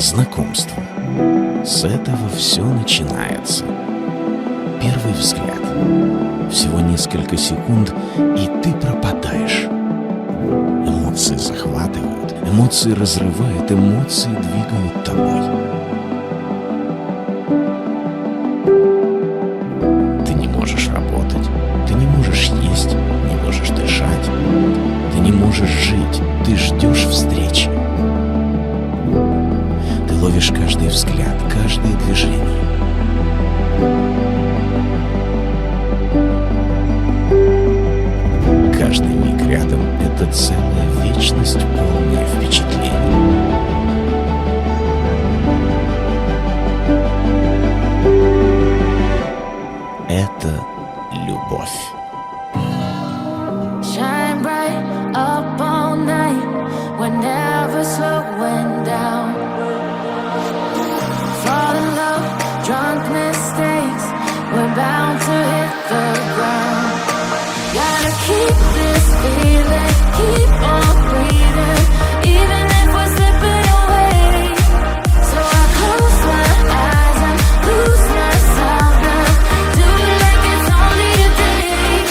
Знакомство. С этого все начинается. Первый взгляд. Всего несколько секунд, и ты пропадаешь. Эмоции захватывают, эмоции разрывают, эмоции двигают тобой. Ты не можешь работать, ты не можешь есть, не можешь дышать, ты не можешь жить, ты ждешь встречи. Ты ловишь каждый взгляд, каждое движение. Каждый миг рядом — это целая вечность, полная впечатлений. Это любовь. Shine bright up all night, we're never slowing down. Fall in love, drunk mistakes, we're bound to hit the ground. Gotta keep this feeling, keep on breathing, even if we're slipping away. So I close my eyes and lose myself now, do it like it's only today.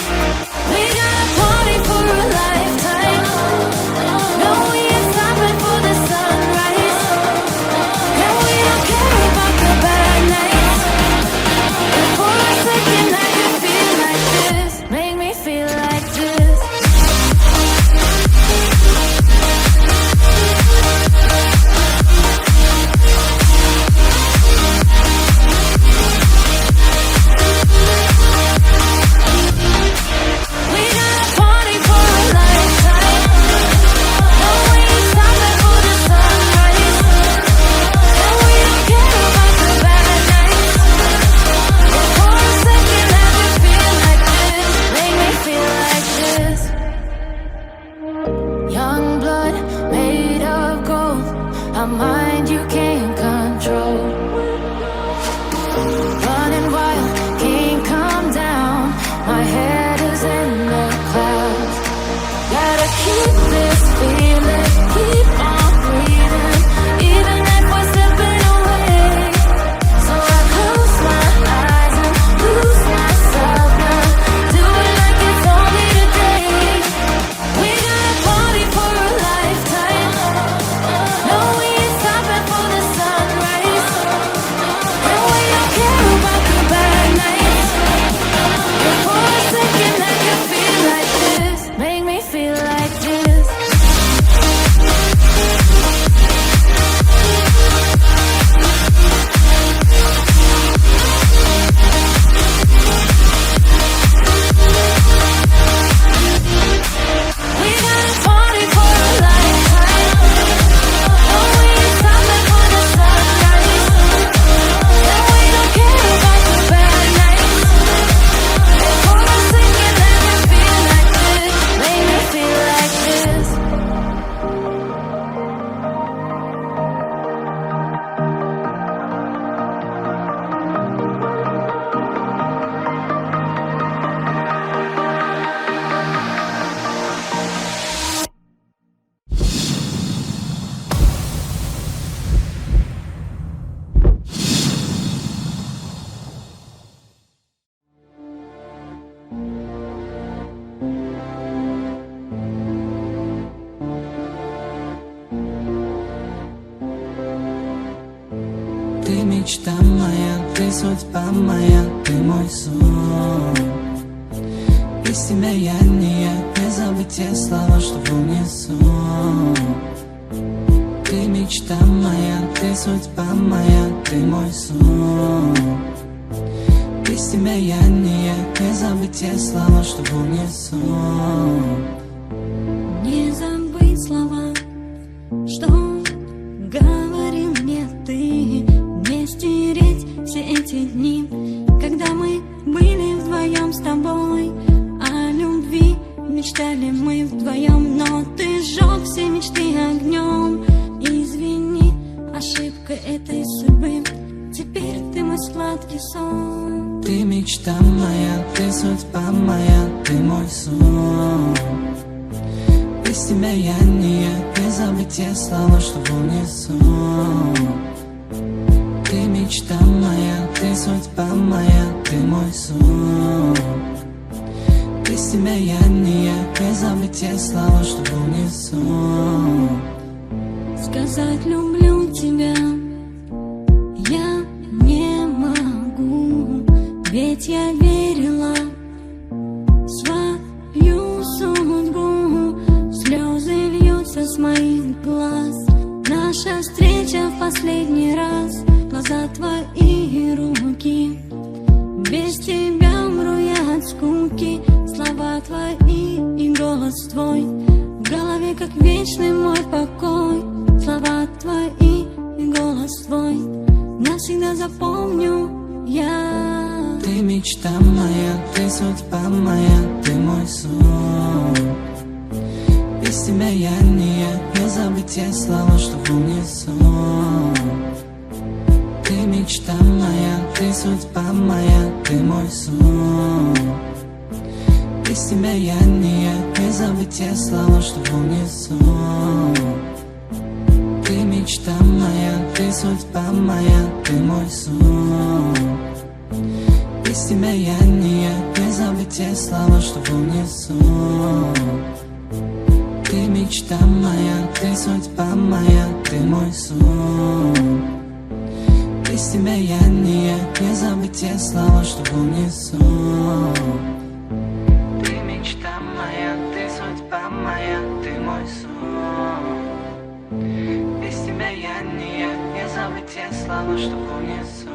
We got a party for a lifetime, no we ain't stopping for the sunrise. And we don't care about the bad nights, and for a second I can feel like this. Make me feel like this. We got a party for a lifetime, no we ain't stopping for the sunrise. And we don't care about the bad nights, but for a second I can feel like this. Make me feel like this. Young blood made of gold, a mind you can't control. Running wild, can't calm down, my head is in the clouds. Gotta keep this feeling, keep on breathing, even if we're slipping away. So I close my eyes and lose myself now, do it like it's only today. We got a party for a lifetime, no we ain't stopping for the sunrise. And we don't care about the bad nights, but for a second I can feel like this. Make me feel like this. We got a party for a lifetime, no we ain't stopping for the sunrise. And we don't care about the bad nights, but for a second I can feel like this. Make me feel like this. Ты мечта моя, ты судьба моя, ты мой сон. Без тебя я не забыть те слова, что в унисон. Ты мечта моя, ты судьба моя, ты мой сон. Без тебя я не забыть те слова, что в унисон. Не забыть слова, что говорил мне ты. Не стереть все эти дни, когда мы были вдвоем с тобой. О любви мечтали мы вдвоем, но ты сжег все мечты огнем. Извини, ошибка этой судьбы, теперь ты мой сладкий сон. Ты мечта моя, ты судьба моя, ты мой сон. Без тебя я не я, без забытия слова, что в унисон. Ты мечта моя, ты судьба моя, ты мой сон. Без тебя я не я, без забытия слова, что в унисон. Сказать люблю тебя я не могу, ведь я верила в свою судьбу. Слезы льются с моих глаз. Наша встреча в последний раз. Глаза твои, руки. Без тебя умру я от скуки. Слова твои и голос твой в голове, как вечный мой покой. Слова твои и голос твой навсегда запомню я. Ты мечта моя, ты судьба моя, ты мой сон. Без тебя я не я, без забытия слова, что в унисон. Ты мечта моя, ты судьба моя, ты мой сон. Без тебя я не я, без забытия слова, что в унисон. Ты мечта моя, ты судьба моя, ты мой сон. Без тебя я не я, без забытия слова, что в унисон. Ты мечта моя, ты судьба моя, ты мой сон. Без тебя я не я, без забытия слова, что в унисон. Ты мечта моя, ты судьба моя, ты мой сон. Без тебя я не я, без забытия слова, что в унисон.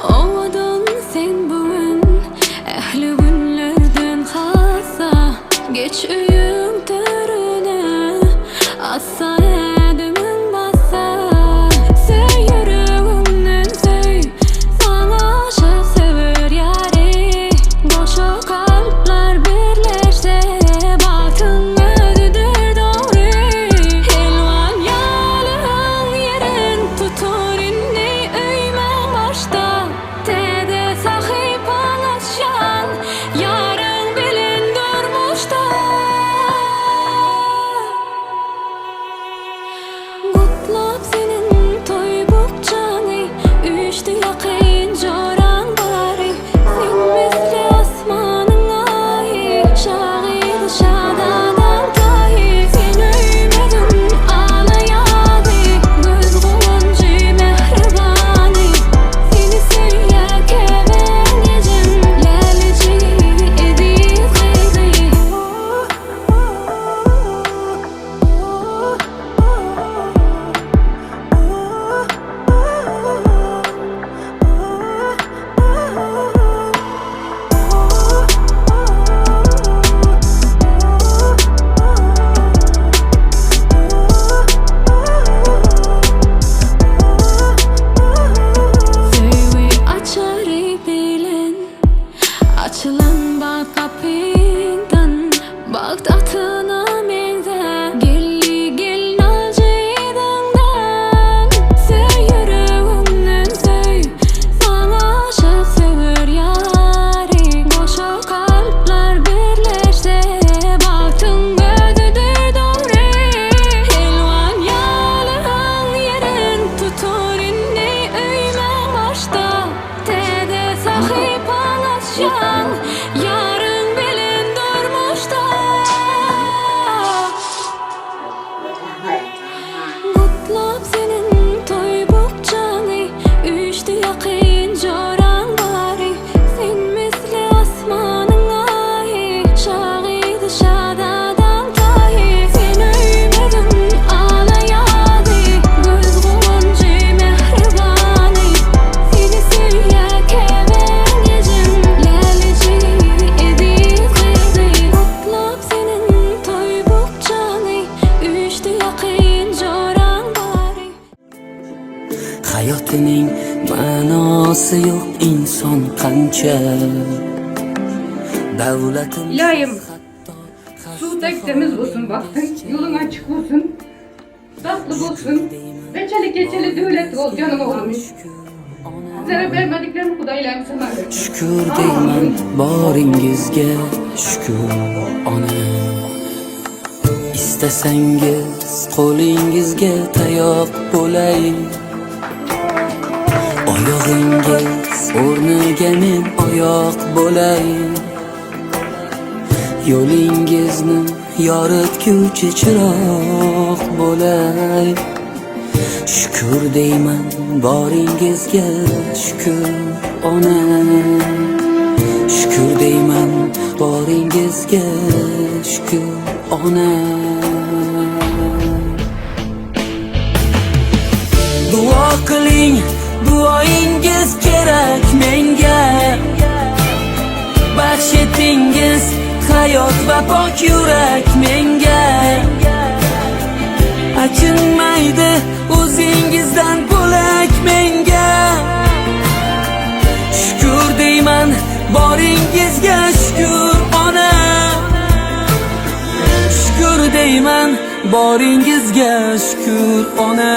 Oğudun sen bugün ehli günlerden hassa. Geç uyum törüne assa edemin bassa. Söy yüreğimden söy, sana aşık sever yari. Boşa kalpler birleşse batın ödüdür doğru. Elvan yalın yerin tutur inni öymen başta. Tede sahip anlaşan yarın bilin durmuşta. Kutlap senin toy bukçanı, üçtü yakın joran bari. Sen misli asmanın ayı, şahidi şadadan tayı. Sen öymedin ağlayadı, göz goncu mehribani. Seni söyleyerken gecem lelici ediz kıydı. Söyle açar bilen, açılan bak kapından. Bak tahtına mende, gelli gelin alcıydığından. Söy yüreğimden söy, sana aşık sever yari. Boşa kalpler birleşse baktın ödüdür doğru. Elvan yalın yerin tutur inni öymen başta. Tede sahip anlaşan yarın bilin durmuşta. Kutlap senin toy bukçanı, üçtü yakın joran bari. Sen misli asmanın ayı, şahidi şadadan tayı. Sen öymedin ağlayadı, göz goncu mehribani. Seni söyleyerken gecem lelici ediz kıydı. Kutlap senin toy bukçanı, üçtü yakın joran bari. Hayotining ma'nosi yo'q inson qancha davlatim Iloyim, suv Yolu pek temiz olsun baktın. Yolun açık olsun. Tatlı olsun. Reçeli geçeli devlet ol canım oğlum. Sana vermediklerimi Kudaylarım sana verdim. Şükür deyman boringizga, şükür ona. İstesengiz qo'lingizga tayoq bo'lay. Oyog'ingiz o'rniga men oyoq bo'lay. Yo'lingizni yoritguvchi chiroq bo'lay. Şükür deyman boringizga, şükür ona. Şükür deyman boringizga, şükür ona. Duo qiling, duoingiz kerak menga. Baxsh etingiz hayot va pok yurak menga. Achinmaydi o'zingizdan bo'lak menga. Shukr deyman boringizga, shukr ona. Shukr deyman boringizga, shukr ona.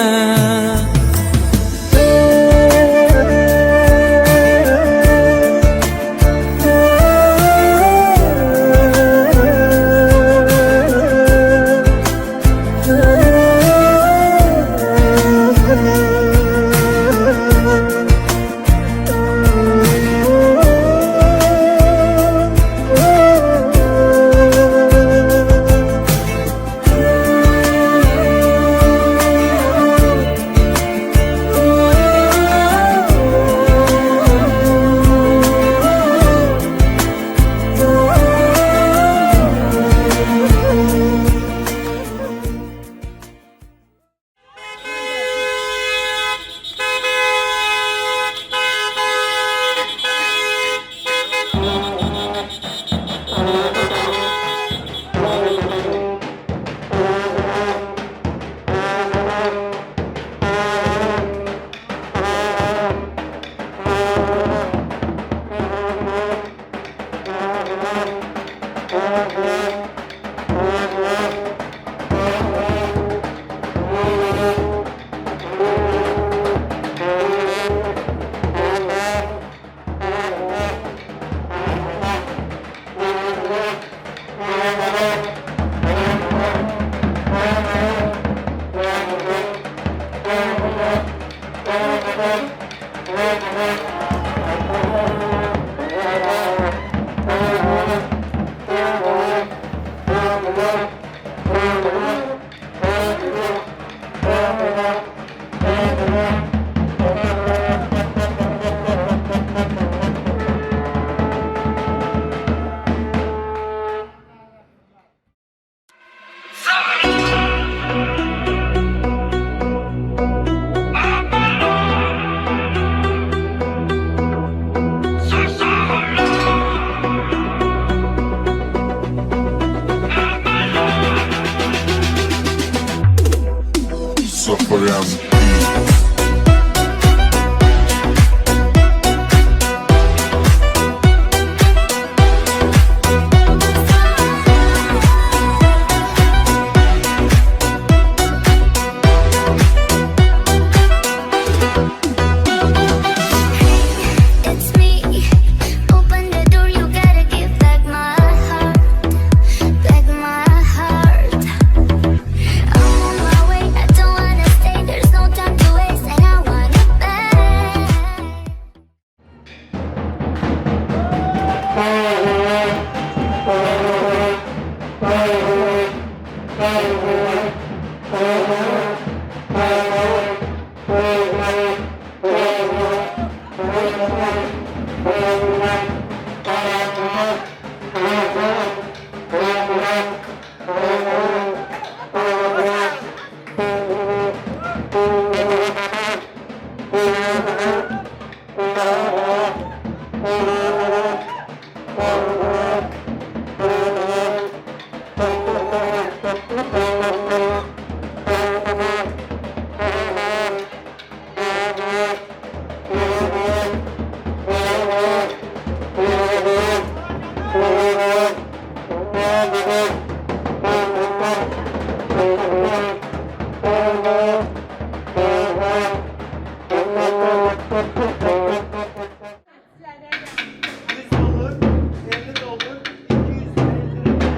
olur, 50 de olur, 250 lira.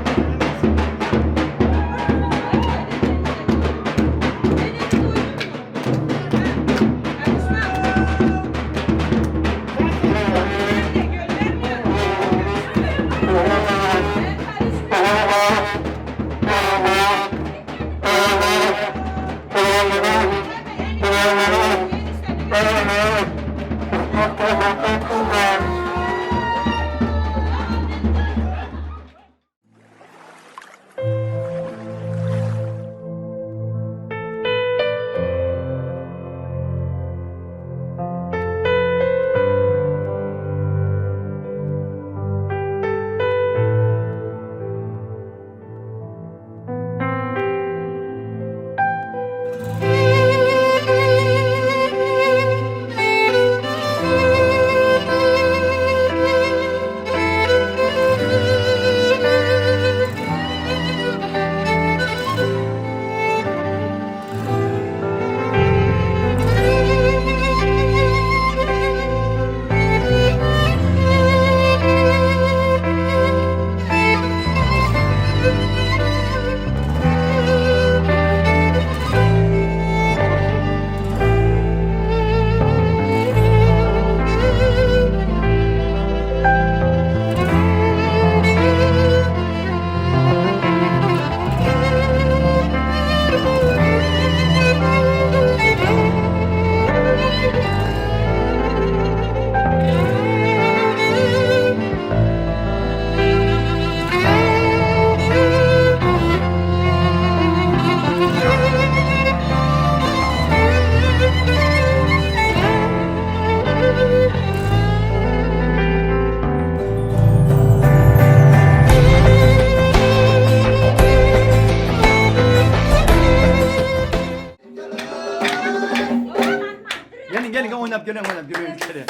Gelin oynayıp gelin bir kere.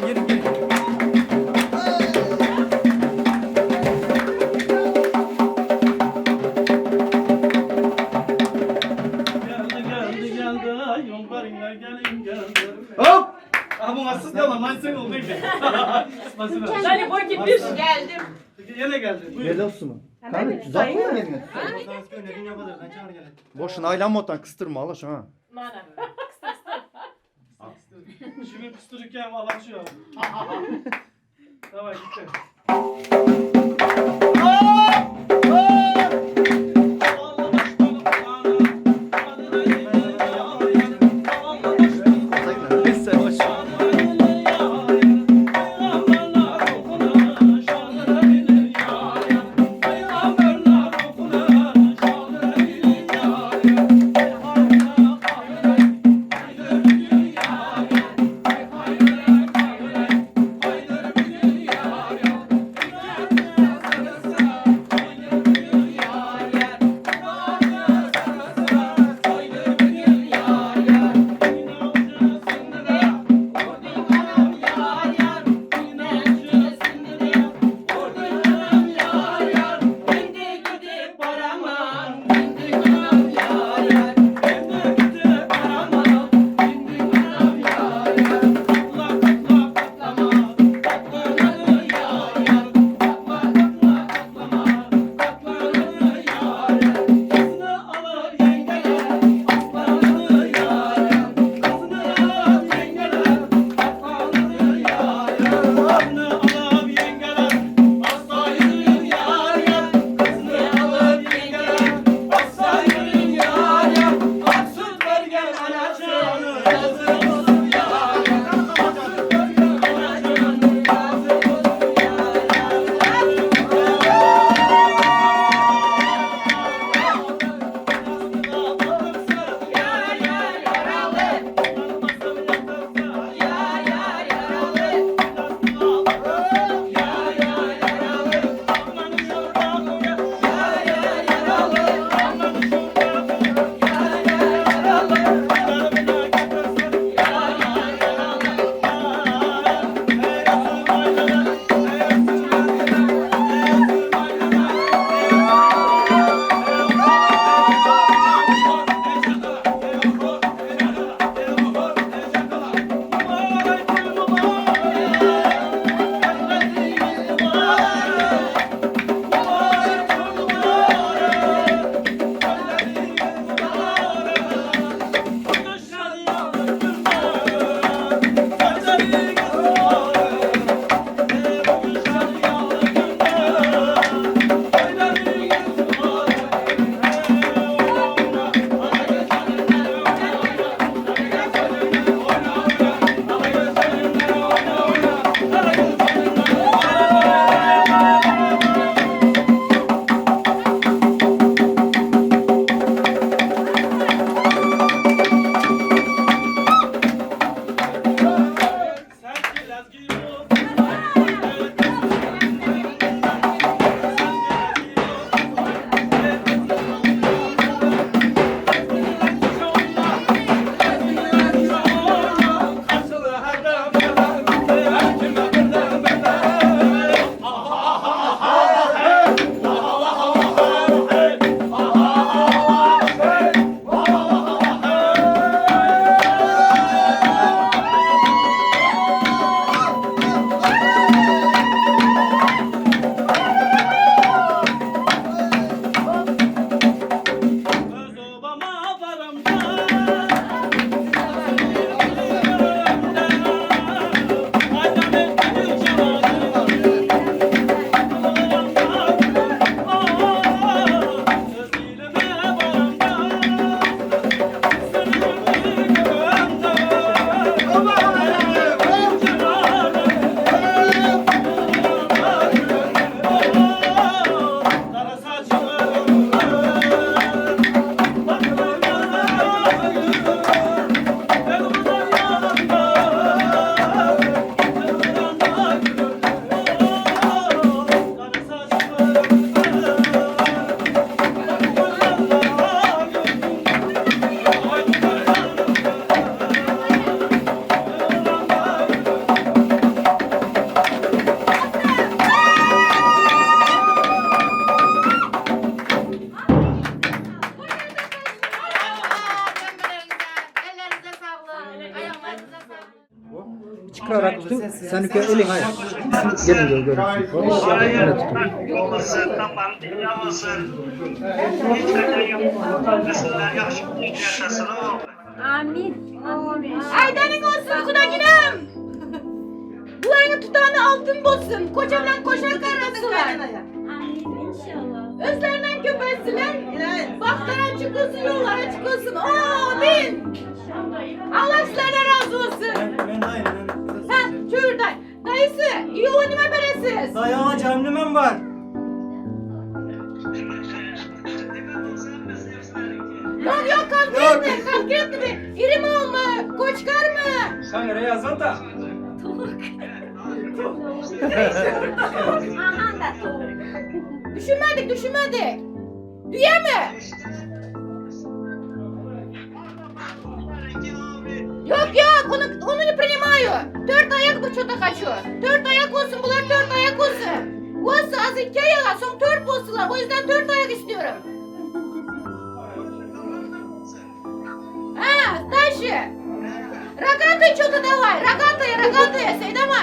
Gelin. Geldi yollarına gelin geldi. Hop! Ama nasıl yalan lan sen oldu gibi. Nasıl? Hani boy gitmiş. Geldim. Yine geldi. Buyur. Nerede olsun mu? Kanka tuzak mı geldin? Boşuna aylanmadan kıstırma Allah şu ha. Mana. Şimdi kıstırırken ağlaşıyor. Tamam gitti. Neyse boş. çıkararak tutun. Sen ülke elin hayır. Gelin gör. Olmasın, kapan, dinlemesin. Hiç kadar yok. Mesela yaxşı yaşasın o. Aydanın olsun kudaginem. Bularını tutanı altın bozsun. Kocaman koşar karasılar. Özlerinden köpelsiler. Bahtlar açık olsun, yollar açık olsun. Amin. Allah sizlerden razı olsun. Ben dayım. Ha, çığır day. Dayısı, iyi o nime beresiz. Dayama cemlimem var. Yok kalk etme. İri mi olma, koçkar mı? Sen nereye yazan da? Düşünmedik. Düye mi? Yok, onu ne принимаю. 4 ayak bu çota kaçıyor. 4 ayak olsun, bunlar 4 ayak olsun. Olsun az 2 ayak, son 4 olsunlar. O yüzden 4 ayak istiyorum. Ha, дальше. Рогатый что-то давай, рогатые, Сейдама.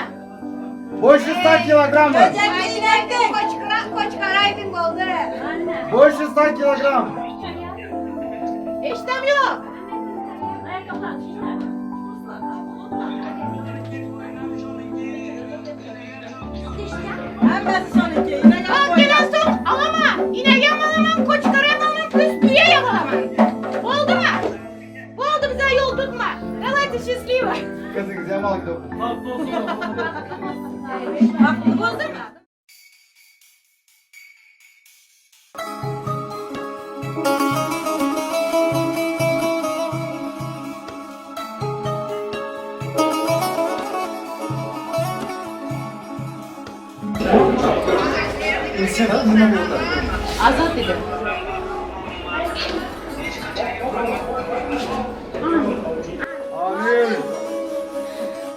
Больше 100 килограмм. Больше 100 килограмм. İşlem yok. Bak gelen son alama. İnek yamalamam, koçkar yamalamam, kız düğe yamalamam. Oldu mu? Oldu, bize yol tutma. Давайте счастливо. Kızı güzel mal gidiyor. Oldu mu? Azat dedim. Amin.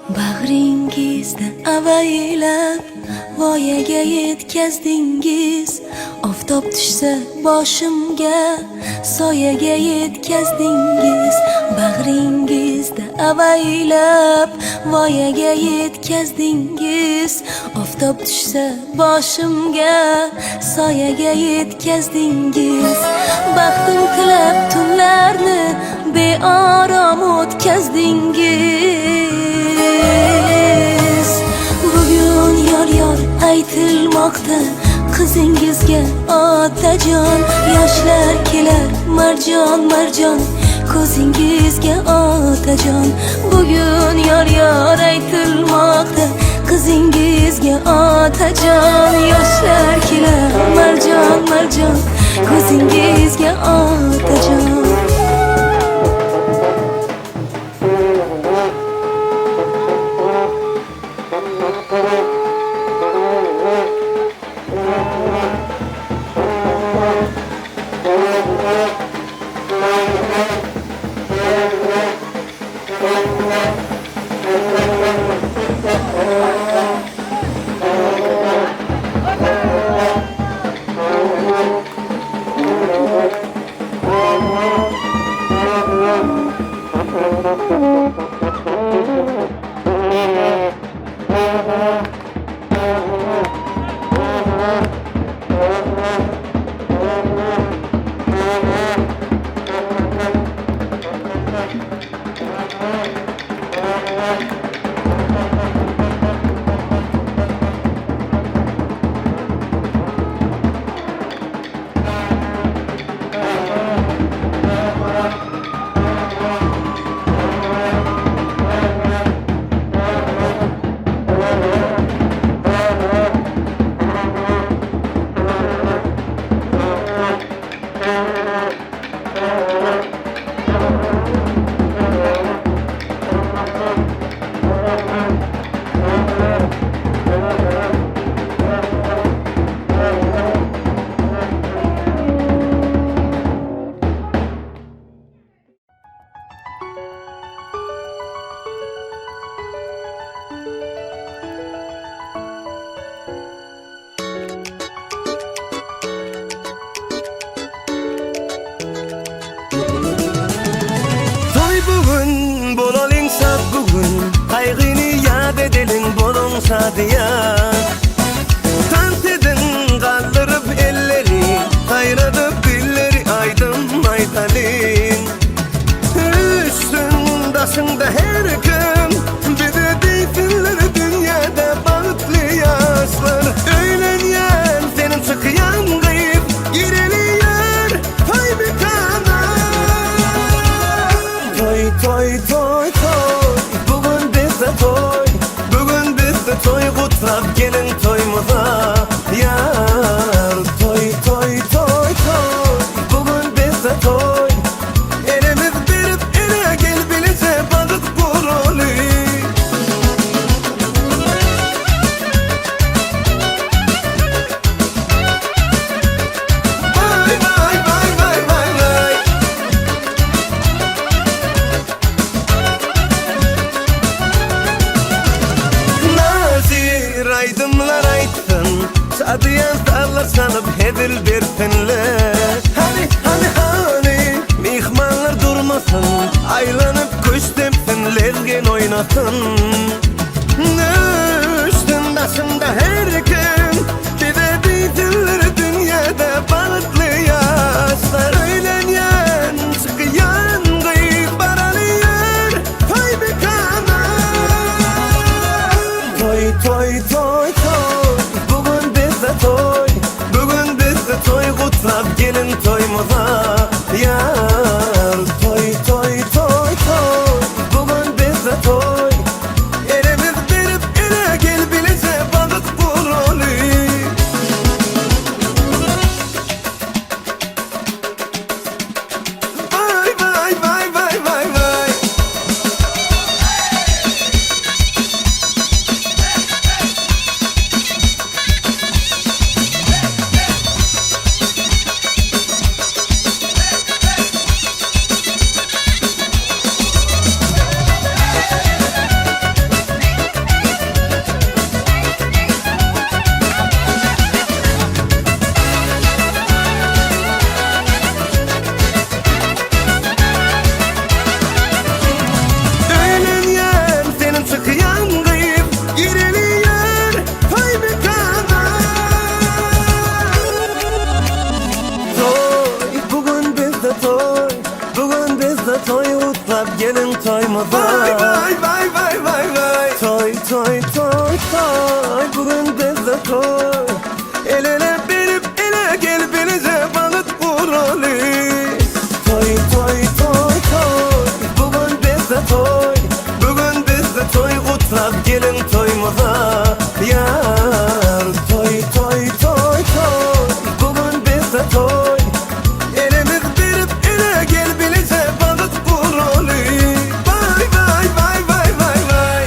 Bag'ringizdan avaylab voyaga yetkazdingiz. Oftob tushsa boshimga soyaga yetkazdingiz. Bag'ringizda avaylab voyaga yetkazdingiz. Oftob tushsa boshimga soyaga yetkazdingiz. Baxtim tilab tunlarni beorom o'tkazdingiz. Bugun yor aytilmoqda qizingizga otajon. Yoshlar kelar marjon ko'zingizga otajon. Bugun yor aytilmoqda qizingizga otajon. Yoshlar kelar marjon ko'zingizga otajon. To'y bugun, bo'laling sab bugun, qayg'ini yad şadiya. Tant edin kaldırıp elleri, hayradıp dilleri aydın aydalin. Üstün başında her gün bir de deysinler dünyada bağıtlı yaşlar. Öğlenyen senin çıkıyan kayıp gireliyor toy bir kana. Toy toy toy toy, bugün bizde toy, bugün bizde toy, kutlap gelin toyumuza yar. Toy toy toy toy, bugün bizde toy, elimiz verip ele gel bilece bakıp bu rolü. Vay vay vay vay vay vay. Nazir aydımlar aytsın, şadiyan sallar sanıp hedil bersinler. Hani mihmanlar durmasın, aylanıp kuş tepsin, lezgin oynasın. Üstün başımda her gün bize bitirir dünyada bağıtlı yaşlar. Öğlenyen çıkıyan kıyık baralıyor toy bir kana. Toy toy toy toy, bugün bizde toy, bugün bizde toy, kutlap gelin toyumuza yar. Toy toy toy toy, bugün bizde toy, elimiz verip ele gel bilece bakıp bu rolü. Vay vay vay vay vay vay. Öğlenyen senin çıkıyan kayıp gireliyor toy bir kana. Toy, bugün bizde toy, bugün bizde toy, kutlap gelin toyumuza. Vay vay vay vay vay vay. Toy toy toy toy, bugün bizde toy, el ele verip ele gel bilece bakıp bu rolü. Toy toy toy toy, bugün bizde toy, bugün bizde toy, kutlap gelin toyumuza yar. Toy toy toy toy, bugün bizde toy, elimiz verip ele gel bilece bakıp bu rolü. Vay vay vay vay vay vay.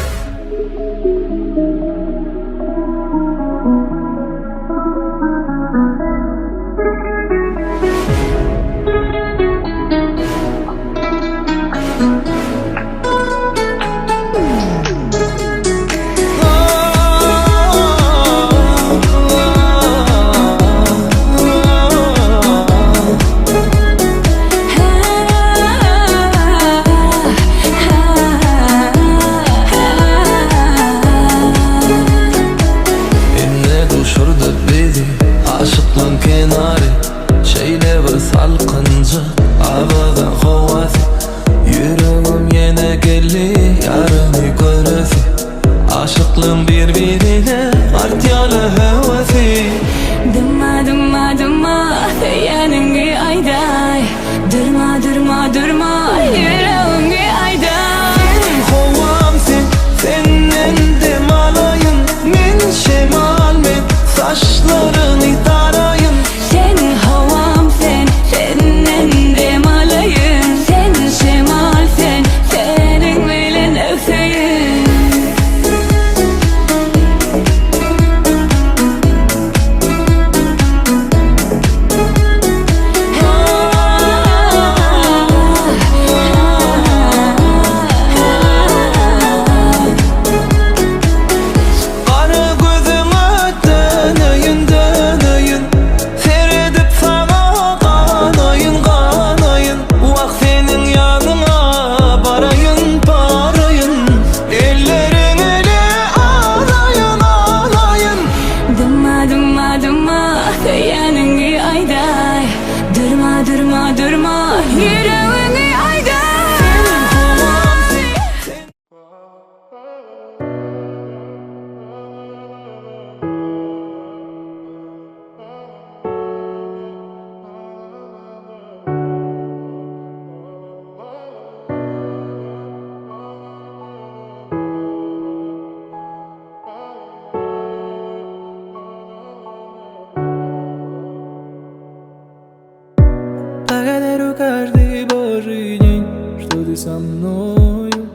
мною.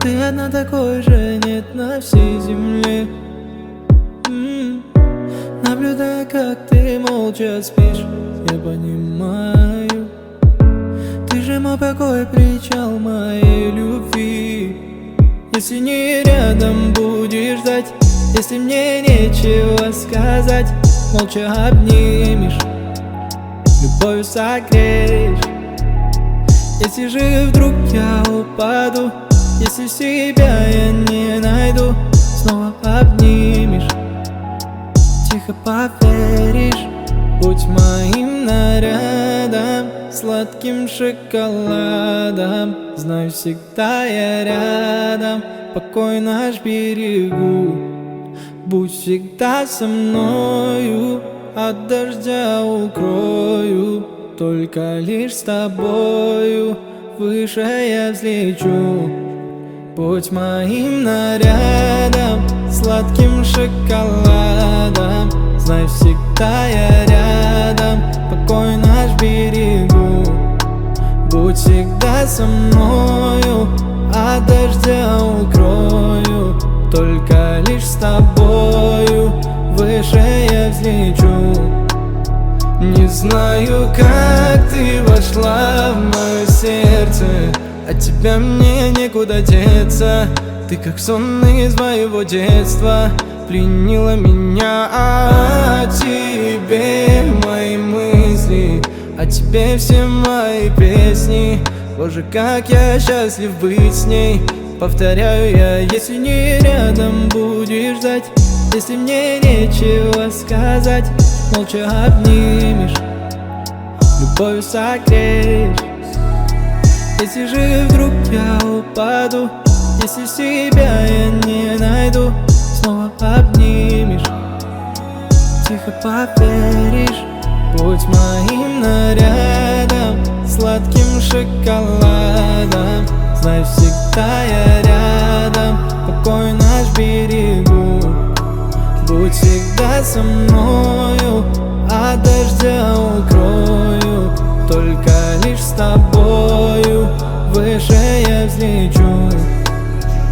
Ты одна, такой же нет на всей земле. Наблюдая, как ты молча спишь, я понимаю, ты же мой покой, причал моей любви. Если не рядом будешь ждать, если мне нечего сказать, молча обнимешь, любовью согреешь. Если же вдруг я упаду, если себя я не найду, снова обнимешь, тихо поверишь. Будь моим нарядом, сладким шоколадом. Знаю, всегда я рядом, покой наш берегу. Будь всегда со мною, от дождя укрою. Только лишь с тобою выше я взлечу. Будь моим нарядом, сладким шоколадом. Знай, всегда я рядом, покой наш берегу. Будь всегда со мною, от дождя укрою. Только лишь с тобою выше я взлечу. Не знаю, как ты вошла в мое сердце, от тебя мне некуда деться. Ты как сон из моего детства, пленила меня. О тебе мои мысли, о тебе все мои песни. Боже, как я счастлив быть с ней. Повторяю я, если не рядом будешь ждать, если мне нечего сказать, молча обнимешь, любовью согреешь. Если же вдруг я упаду, если себя я не найду, снова обнимешь, тихо поверишь. Будь моим нарядом, сладким шоколадом. Знай, всегда я рядом, покой наш берегу. Будь всегда со мною, от дождя укрою. Только лишь с тобою выше я взлечу.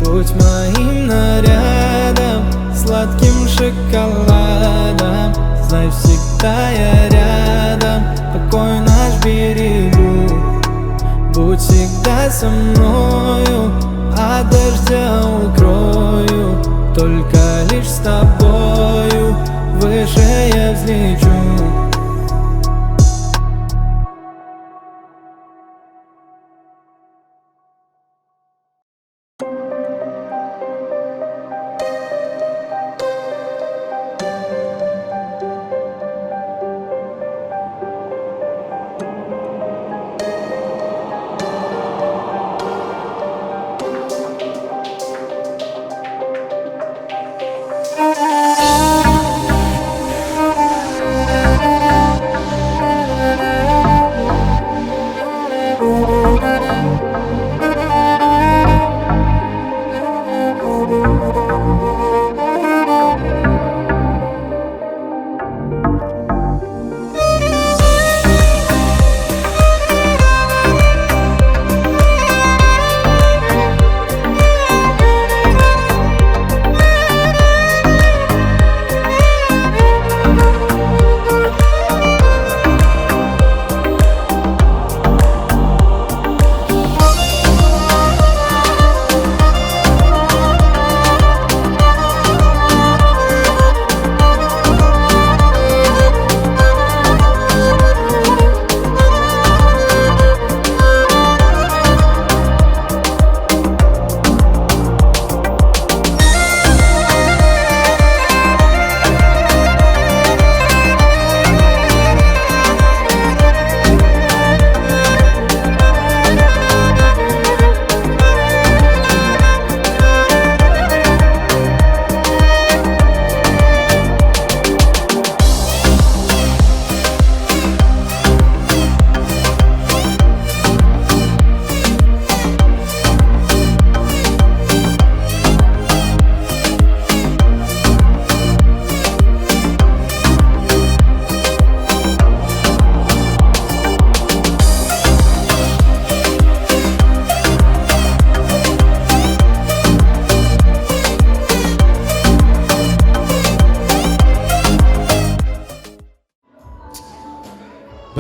Будь моим нарядом, сладким шоколадом. Знай, всегда я рядом, покой наш берегу. Будь всегда со мною, от дождя укрою. Только лишь с тобою выше я взлечу.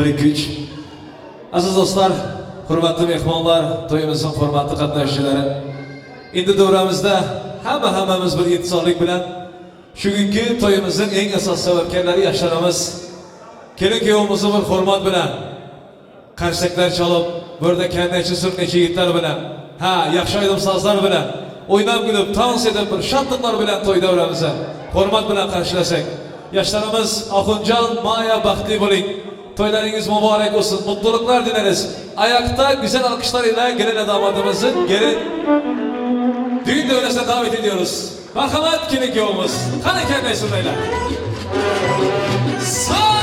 birikik. Aziz dostlar, hurmatli mehmonlar, to'yimizning hurmatli qatnashchilari. Endi davramizda hammamiz bir intizorlik bilan shugungi to'yimizning eng asosiy sababkorlari yoshlarimiz kelin kuyovimizni bir hurmat bilan qarshaklar chalib, burada kandachi surnechi yigitlar bilan, yaxshi aydim sozlar bilan o'ynab kulib, dans edib bir shodliklar bilan to'y davramizni hurmat bilan qarshilasak. Yoshlarimiz Oxunjon, Maya baxtli bo'ling. To'ylaringiz muborak bo'lsin. Mutluluklar dileriz. Ayakta güzel alkışlar ile gelin damadımızı gelin düğün devresine davet ediyoruz. Merhamet kelin kuyovimiz. Qani kelmay surnaylar. Sağ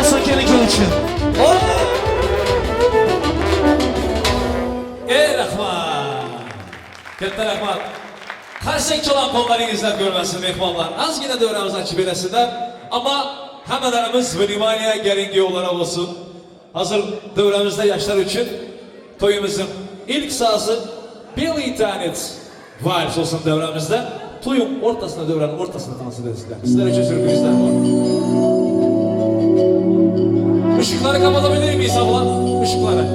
olsun kelin köy için. Ey rahmat. Katta rahmat. Qarsak çalan qo'llaringizdan ko'rmasin mehmonlar. Ozgina davramizni ochib berasizlar. Ammo hammalarimiz vнимание kelin kuyovlara bo'lsin. Hozir davramizda yoshlar uchun to'yimizning ilk so'zi Белый танец. Vals olsun davramizda. To'yun o'rtasida davranın o'rtasida tansilasizlar. Sizlar uchun sürprizlar bor. Işıkları kapatabilir miyiz abla? Işıkları.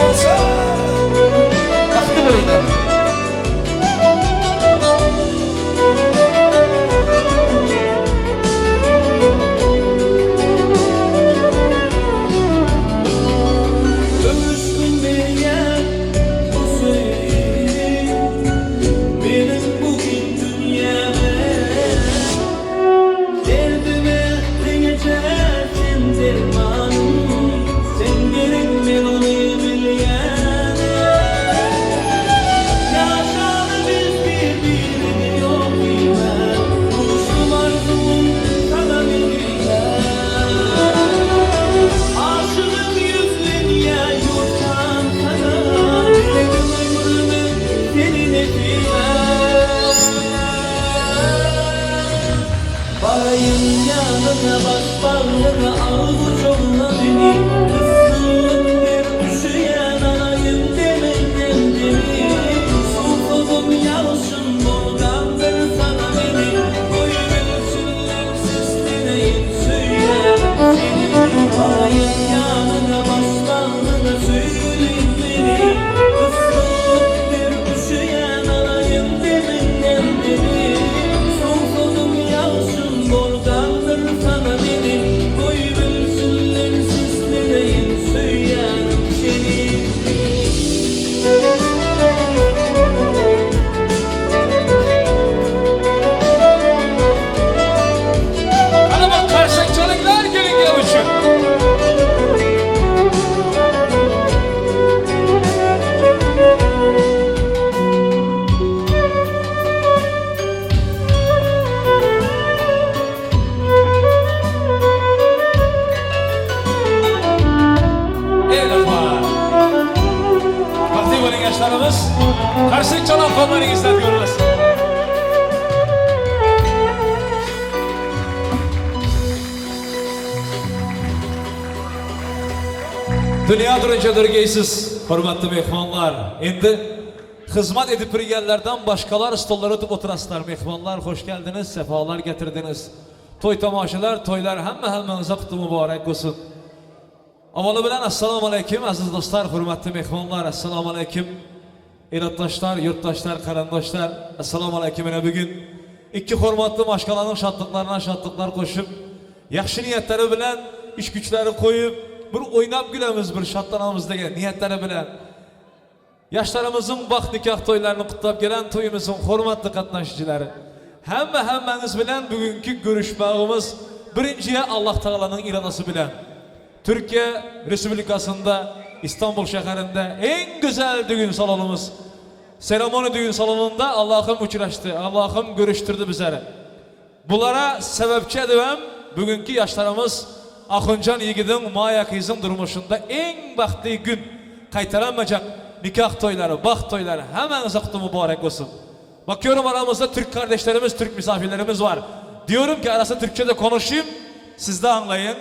olsa Baktı burayla Ömürsün meğer bu söyleyeyim benim bugün dünyama derdime değeceksin dermanım sen gerek ben onu bilyen yaşadı biz birbirini yok bilmem buluştum arzum sana bilmem aşığım yüzleniye yurttan sana dilerim ömrümü seninle bilmem Bayım yanına baş bağrına avuç olma beni Kıskanlık bir üşüyen anayım demeden demi Sultanım yalışın bolgandır sana beni Boyun ölçünler sesleneyim söyler seni Bayım yanına baş bağrına söyleyin beni Kıskanlık bir üşüyen anayım demeden demi Sultanım yalışın bolgandır sana beni Boyun ölçünler sesleneyim söyler seni Hadi bak karşık çocuklar gelin gelmişim. Evet var. Vakti böyle gençlerimiz karşık çalan kollarınızdan görürüz. Dünya durunca durgeysiz, hürmetli mehmanlar. Endi hizmet edip birgenlerden başkalar stollara oturup oturasılar. Mehmanlar hoş geldiniz, sefalar getirdiniz. Toy tamaşalar, toylar hemmenize kutlu mübarek olsun. Avalı bilen assalamu aleyküm aziz dostlar, hürmetli mehmanlar, assalamu aleyküm. Elatdaşlar, yurttaşlar, karandaşlar, assalamu aleyküm. Yine bugün iki hürmetli maşkalanın şatlıklarına şatlıklar koşup, yakşı niyetleri bilen, iş güçleri koyup, bir oynap gülemiz, bir şatlanamız degen niyetleri bilen, yaşlarımızın bak nikah toylarını kutlap gelen toyumuzun hürmetli katnaşıcıları, hemmeniz bilen bugünkü görüşmağımız birinciye Allah Teala'nın iradası bilen, Türkiye Respublikası'nda İstanbul şehrinde en güzel düğün salonumuz, seremoni düğün salonunda Allah'ım uçuraştı, Allah'ım görüştürdü bizleri. Bunlara sebepçi edivem bugünkü yaşlarımız Akıncan Yiğidin Maya kızın durmuşunda en baktığı gün kaytaranmayacak nikah toyları, bak toyları hemen uzakta mübarek olsun. Bakıyorum aramızda Türk kardeşlerimiz, Türk misafirlerimiz var. Diyorum ki arası Türkçe'de konuşayım, siz de anlayın.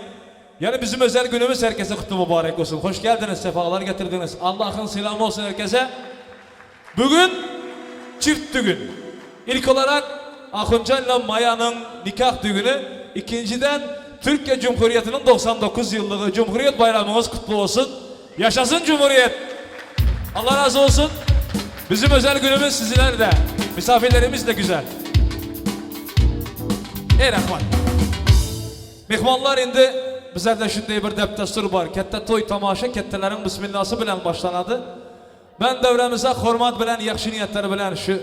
Yani bizim özel günümüz herkese kutlu mübarek olsun. Hoş geldiniz, sefalar getirdiniz. Allah'ın selamı olsun herkese. Bugün çift düğün. İlk olarak Akıncan ile Maya'nın nikah düğünü. İkinciden Türkiye Cumhuriyeti'nin 99 yıllığı Cumhuriyet Bayramımız kutlu olsun. Yaşasın Cumhuriyet. Allah razı olsun. Bizim özel günümüz sizler de. Misafirlerimiz de güzel. Ey Rahman. Mehmanlar indi bizlerde şunday bir deptastur var. Kette toy tamaşa kettelerin bismillahı bilen başlanadı. Ben devremize hürmet bilen, yakşı niyetleri bilen şu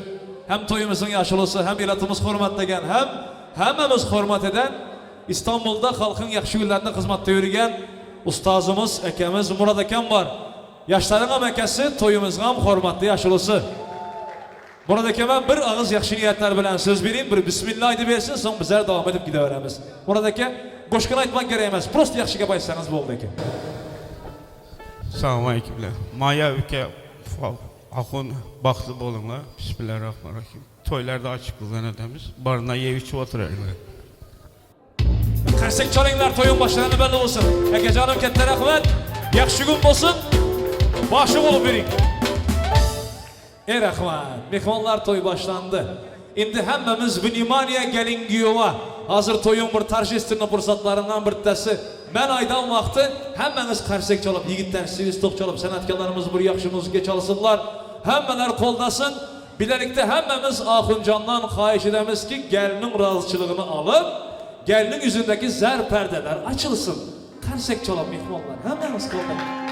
hem toyumuzun yaşılısı hem ilatımız hürmet degen hem hemmemiz hürmet eden İstanbul'da halkın yakşı günlerinde hizmette yürüyen ustazımız, ekemiz Murad Ekem var. Yaşların amekesi toyumuzun hürmetli yaşılısı. Murad Ekem'e bir ağız yakşı niyetler bilen söz vereyim, bir bismillah edip versin, son bizler devam edip gideveremiz. Murad Ekem, boşkuna aytmak gereğmez. Prost yakşı gebaysanız bu oldu Ekem. Selamun aleykümler. Maya ülke akın baxtlı bolunlar. Bismillahirrahmanirrahim. Toylarda açıklığından edemiz. Barına yeviçi oturarlar. Karsek çalınlar toyun başlarını belli olsun. Ege canım ketler rahmet. Yakşı gün olsun. Başı olup birin. Ey Rahman, mehmanlar toy başlandı. indi hemmemiz Vlimaniya Gelingiyova. Hazır toyun bir tarjistini fırsatlarından bir tesi. Ben aydan vakti hemmeniz karsek çalıp, yigitler sivistok çalıp, sanatkarlarımız bir yakşı müzike çalsınlar. Hemmeler koldasın. Bilerlikte hemmemiz Ahuncan'dan xahiş edemiz ki gelinin razıçılığını alıp, gelinin yüzündeki zər perdeler açılsın. Karsek çalıp mihmanlar. Hemmeniz koldasın.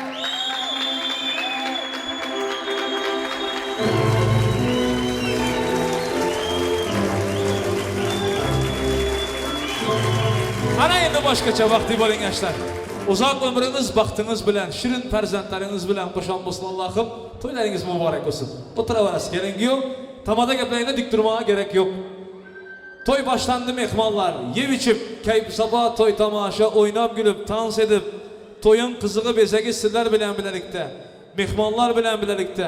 Ana endi boshqacha vaqti bo'ling yoshlar. Uzoq ömrünüz, baxtınız bilan, shirin farzandlaringiz bilan qo'shon bo'lsin Allohim. To'ylaringiz muborak bo'lsin. O'tiraverasiz, kerak yo'q. Tamada gaplarga dik turmoqqa gerek yo'q. To'y boshlandi mehmonlar. Yeb ichib, kayf sabah to'y tomosha, o'ynab gülüp, dans edib, to'yin qizig'i bezagi sizlar bilan birlikda, mehmonlar bilan birlikda.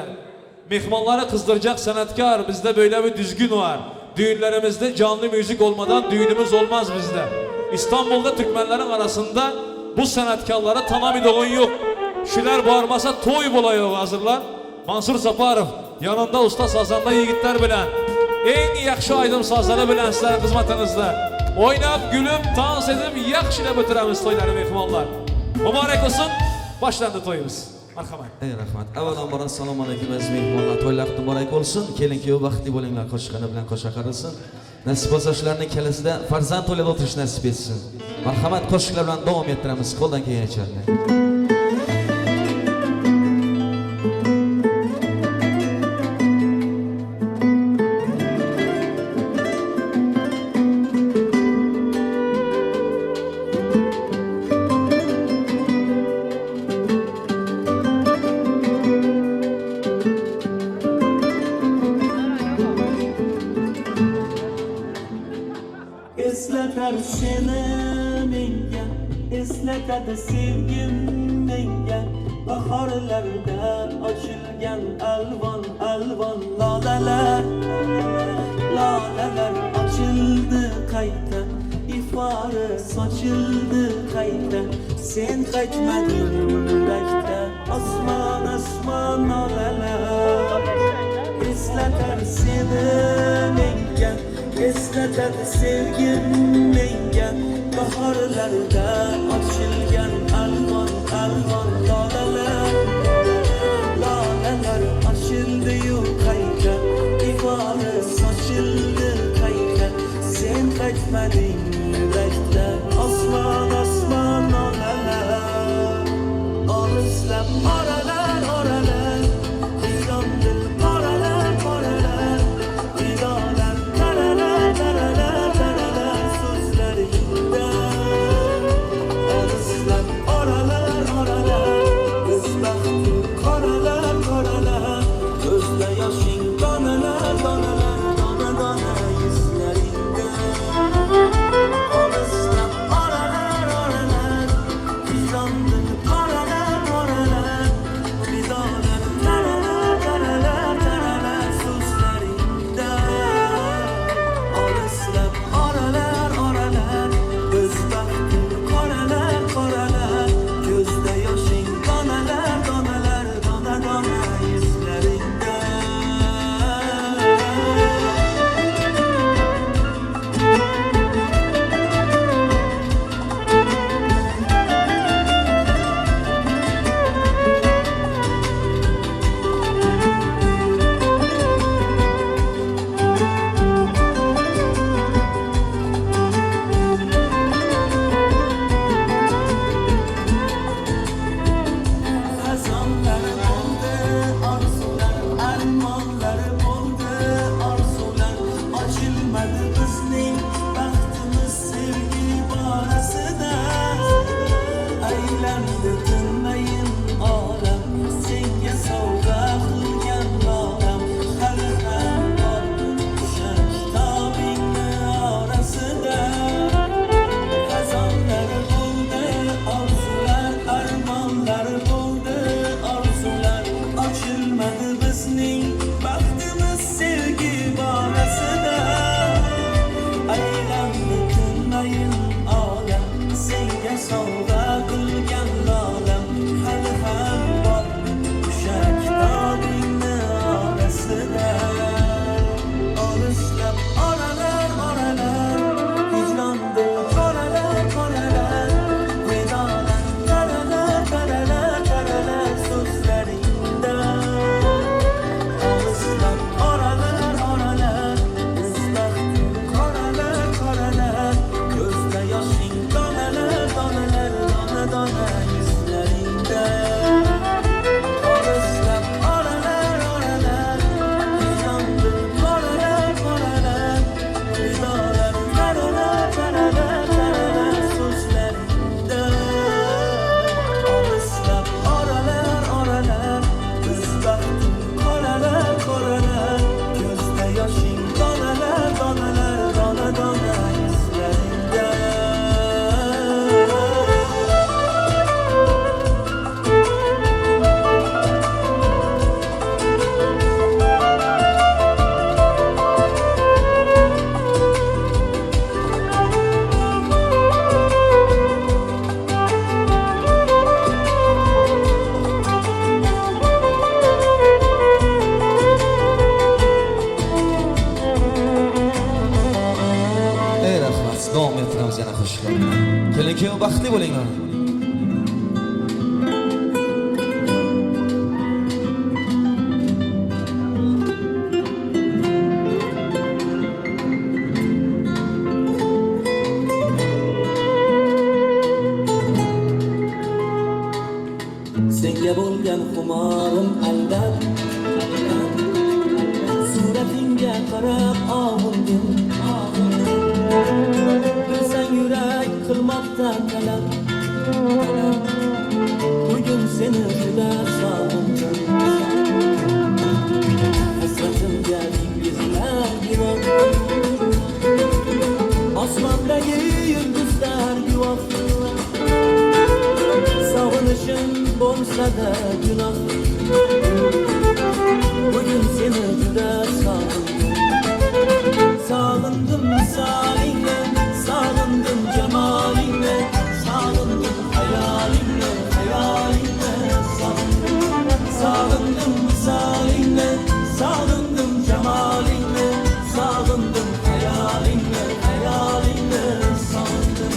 Mehmonları kızdıracak sanatkar, bizde böyle bir düzgün var. Düğünlerimizde canlı müzik olmadan düğünümüz olmaz bizde. İstanbul'da Türkmenlerin arasında bu sanatkarlara tanımidığın yok. Şüler bağırmasa toy buluyor hazırlar. Mansur Saparov yanında usta sazanda yigitler bilen, en yakşı aydın sazları bilen sizlerin hizmetinizde. Oynap, gülüp, dans edip yakşıyla bitiremiz toyları mehmanlar. Mübarek olsun, başlandı toyumuz. Marhamat. Ey rahmat. Avvalambor assalomu alaykum aziz mehmonlar. To'ylar muborak bo'lsin. Kelin-kuyov baxtli bo'linglar, qo'shiqani bilan qo'sha qarilsin. Nasib bo'lsa shularning kelasida farzand to'yida o'tirish nasib etsin. Marhamat, qo'shiqlar bilan davom ettiramiz. Qo'ldan kelgancha. Esleter seni menga, esletadi sevgim menga. Bahorlarda ochilgan alvon alvon lolalar, lolalar ochildi qayta, ifori sochildi qayta. Sen qaytmading yurakda, osmon osmon lolalar. Esleter seni menga, esletadi sevgim menga. Bahorlarda ochilgan alvon alvon lolalar, lolalar ochildi-yu qayta, ifori sochildi qayta. Sen qaytmading yurakda, osmon osmon lolalar. Olislab oralar oralar, vijdon dil oralar oralar, vidolar taralar taralar taralar so'zlaringda. Olislab oralar oralar, biz baxti qoralar qoralar, ko'zda yoshing donalar donalar, dona dona yuzlaringda. baxtli bo'linglar. Senga bo'lgan xumorim aldab, suratingga qarab og'ildim. Bilsang yurak qilmoqda talab, bugun seni juda sog'indim. Hasratimga dengizlar guvoh, osmondagi yulduzlar guvoh. Sog'inishim bo'lsa-da gunoh, bugun seni juda sog'indim. Sog'indim misolingni, sog'indim jamolingni, sog'indim hayolingni, hayolingni sog'indim. Sog'indim misolingni, sog'indim jamolingni, sog'indim hayolingni, hayolingni sog'indim.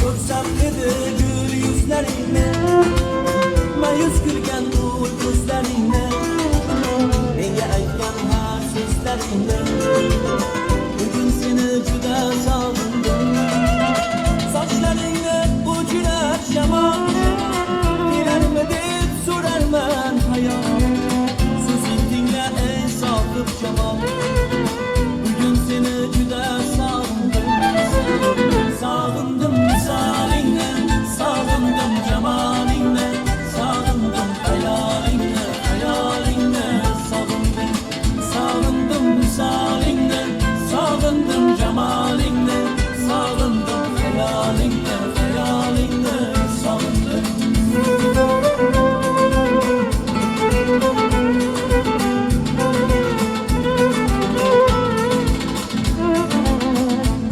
Ko'rsam edi gul yuzlaringni, mayus kulgan nur ko'zlaringni, menga aytgan har so'zlaringni, bugun seni juda sog'indim. Sochlaringni uchirar shamol, kelarmi deb so'rarman hayol. So'zing tingla ey soqib jamol, bugun seni juda sog'indim. Sog'indim misolingni, sog'indim jamolingni, sog'indim hayolingni, hayolingni sog'indim. Sog'indim misolingni, sog'indim jamolingni, sog'indim hayolingni, hayolingni sog'indim.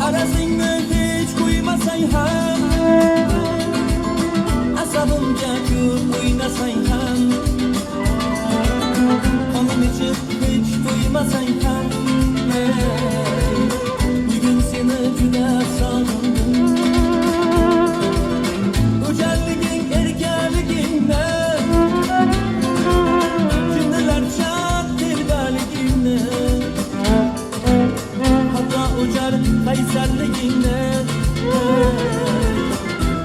Arazingni hech qo'ymasang ham, asabimga ko'p o'ynasang ham, qonim ichib hech to'ymasang ham, bugun seni juda sog'indim. Go'jalliging erkaligingni, jinnilarcha telbaligingni, hatto o'jar qaysarligingni,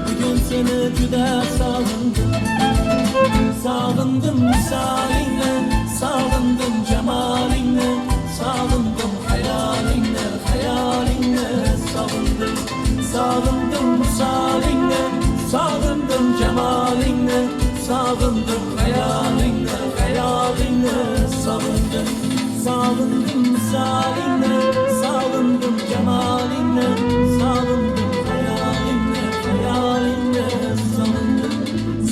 bugun seni juda sog'indim. Sog'indim misolingni, sog'indim jamolingni, sog'indim hayolingni, hayolingni sog'indim. Sog'indim misolingni, sog'indim jamolingni, sog'indim hayolingni, hayolingni sog'indim. Sog'indim misolingni, sog'indim jamolingni, sog'indim hayolingni, hayolingni sog'indim.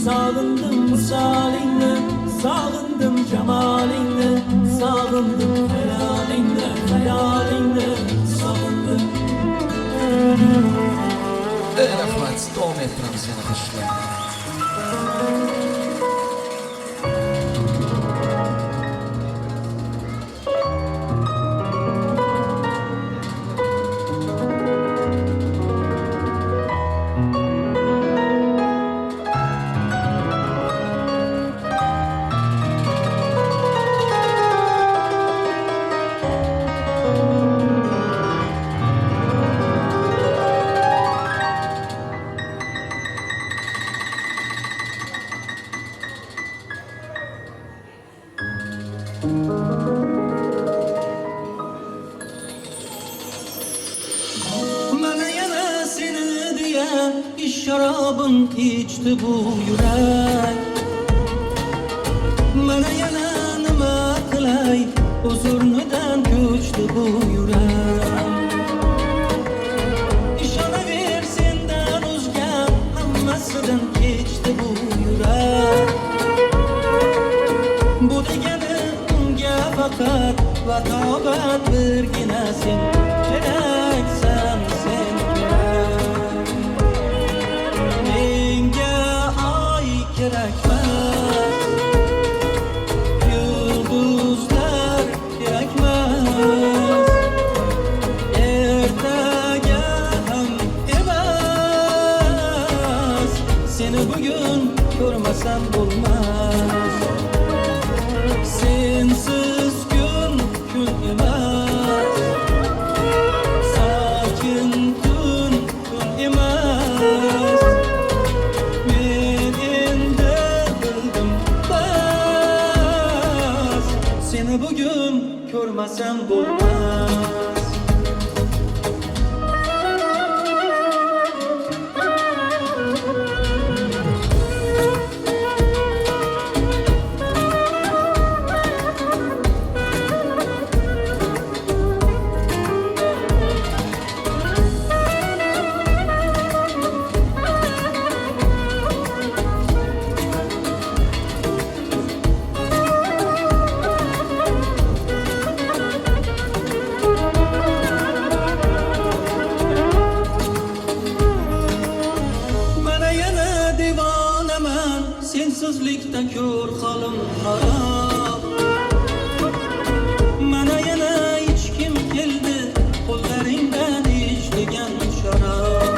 Sog'indim misolingni, sog'indim jamolingni, sog'indim hayolingni, hayolingni sog'indim. Rahmat, davom ettiramiz yana qo'shiqlarni. Mana yana seni diye iş şarabın içti bu yürek. Mana yana nima qilay, huzurnidan ko'chdi bu yürek. İshonaver sendan o'zga hammasidan kechdi bu yürek. Bu degani unga faqat va tavbat birgina sen keraksan. ko'rmasam bo'lmas. Sensiz kun emas, sakin tun emas. Men endi bildim bas, seni bugün ko'rmasam bo'lmas. Sensizlikda ko'r holim harob. Mana yana hech kim keldi, qo'llaringdan ichdigan sharob.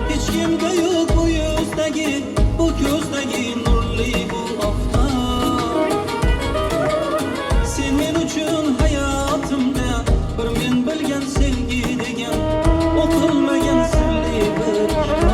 Hech kimga yo'q bu yuzdagi, bu ko'zdagi nurli bu oftob. Sen men uchun hayotimda bir men bilgan sevgi degan, o'qilmagan sirli bir kitob.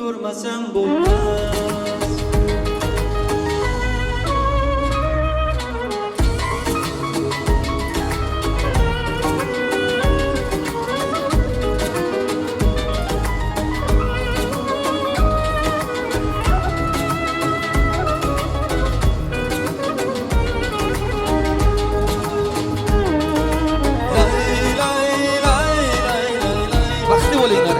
Ko'rmasam bo'lmas. Baxtli bo'linglar.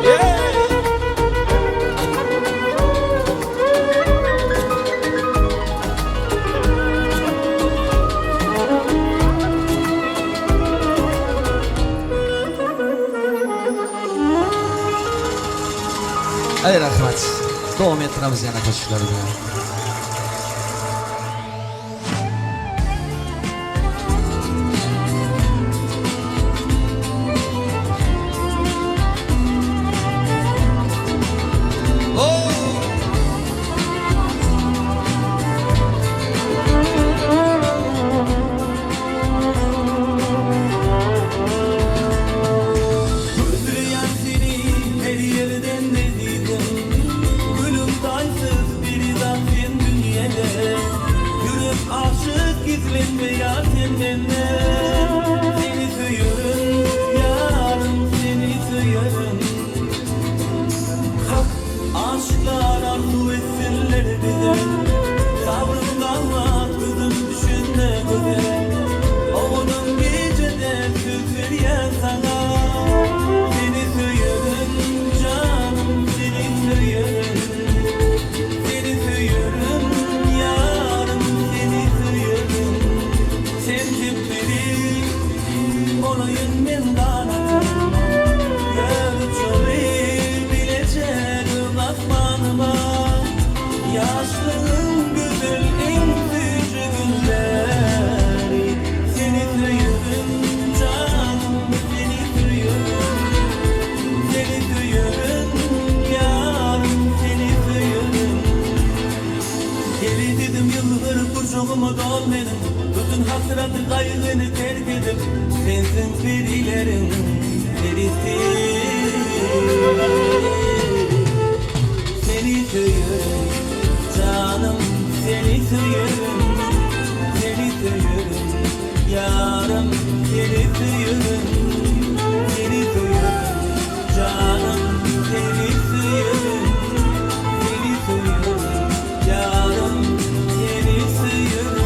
Ay rahmat. Davom ettiramiz yana qo'shiqlar bilan. Aşklar arzu etsinler bize, sabrımdan atladım düşünme göze. Oğlum gecede küfür ya sana, seni söylerim canım, seni söylerim. Seni söylerim yarım, seni söylerim. Sen tepkili olayın ben danatım, görücülü bileceğim atmanıma. Yaşlığın güzel en büyücü günleri, seni duyuyorum canım, seni duyuyorum. Seni duyuyorum yarım, seni duyuyorum. Geri dedim yıllar kurşağıma dolmedim, bütün hasratı kaygını terk edip sensin perilerin perisi. Seni duyuyorum canım, seni duyuyorum. Seni duyuyorum yarım, seni duyuyorum. Seni duyuyorum canım, seni duyuyorum. Seni duyuyorum yarım, seni duyuyorum.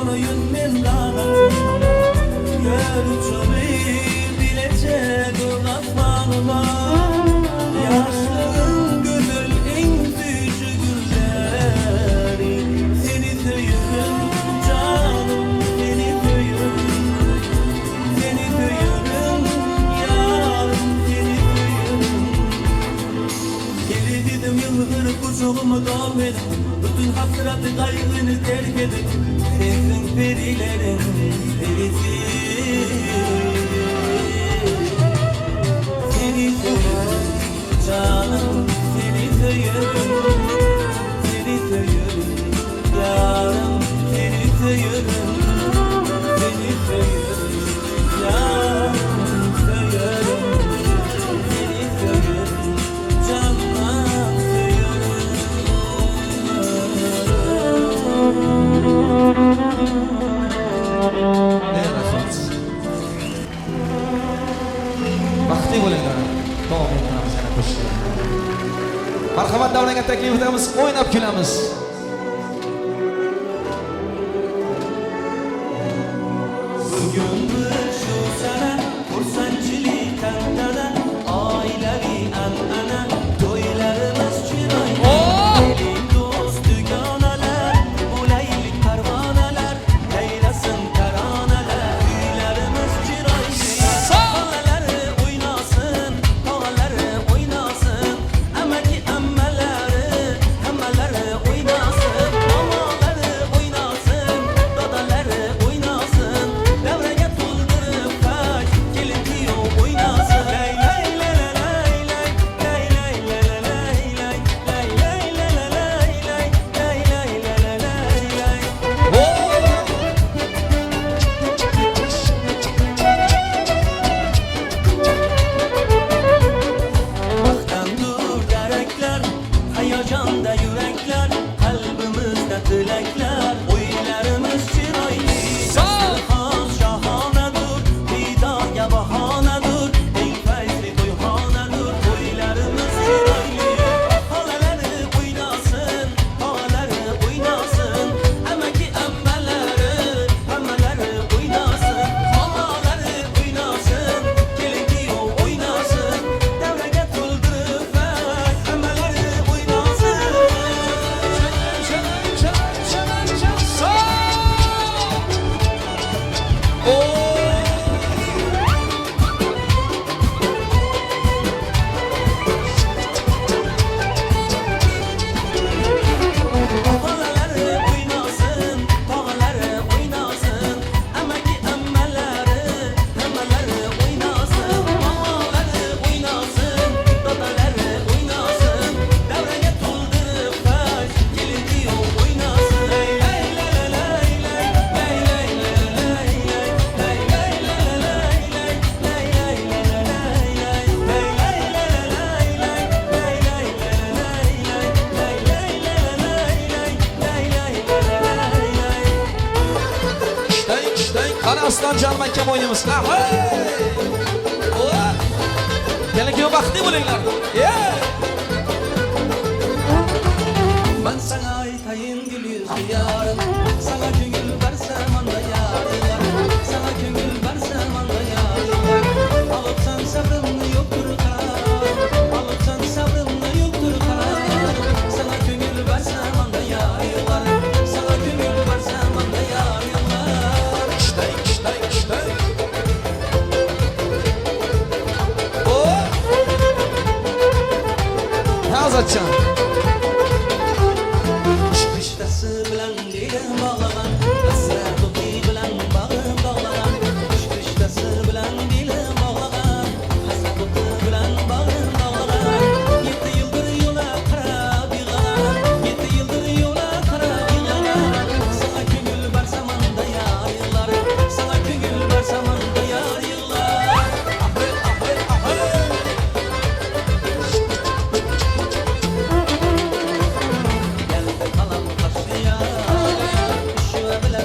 Konoyun men kanım Gör uçubi bilecek uzatmanıma Yaşlığın güzel en büyücü gülleri Seni söyürüm canım seni söyürüm Seni söyürüm yarım seni söyürüm Geri dedim yılgır kucağıma dalmedim Bütün hasratı kaygını terk edip Sensin perilerin perisi Seni söyürüm canım seni söyürüm Seni söyürüm yarım seni söyürüm Seni söyürüm yarım söyürüm Seni söyürüm canım söyürüm Ne rahmat. Vakti bo'linglar. Davom etamiz yana qo'shiqlar. Marhamat davraga taklif etamiz, o'ynab kulamiz. Bugün şu sana kursançilik tantana ailevi anana toylarımız çıraylı Elin dost düganeler bulaylık parvanalar Leylasın taraneler Düğlerimiz çıraylı Havaları oynasın havaları oynasın Emeki emmeleri oynasın Mamaları oynasın dadaları oynasın Devreye tuldurup kaç gelin diyor oynasın Lay lay lay lay lay lay lay lay lay lay lay lay lay lay lay lay Baktan dur derekler Hayacanda yürekler Kalbimizde dilekler Oylarımız çıraylı Dasturhan şahanedir Vidaya bahanedir En feyzli toyhanedir Oylarımız çıraylı Halaları oynasın Halaları oynasın Emeki emmeleri oynasın Halaları oynasın Gelin diyor oynasın Devreye tuldurup emmeleri oynasın Halaları oynasın, halaları oynasın Emeki emmeleri oynasın Mamaları oynasın, dadaları oynasın Devreye tuldurup kaç, gelin diyor oynasın Lay lay lay lay lay lay lay lay lay lay lay lay Qani Aslan Jon Makam o'ynaymiz. Keling, vaqti bo'linglar. Ben sana aytayım gül yüzlü yarım Sana köngül versem anda yarım Sana köngül versem anda yarım Alıpsan sabrımlı yoktur karar Alıpsan sabrımlı yoktur karar Sana köngül versem anda yarım Sana köngül versem anda yarım Azatcan. Çıkıştası bilen dilim bağlanan Hasret otu bilen bağım bağlanan Çıkıştası bilen dilim bağlanan Hasret otu bilen bağım bağlanan 7 yıldır yola kara bilanan 7 yıldır yola kara bilanan Sana köngül versem anda yar yıllar Sana köngül versem anda yar yıllar Ahır ahır ahır Geldi kalan karşıya Üşüye bile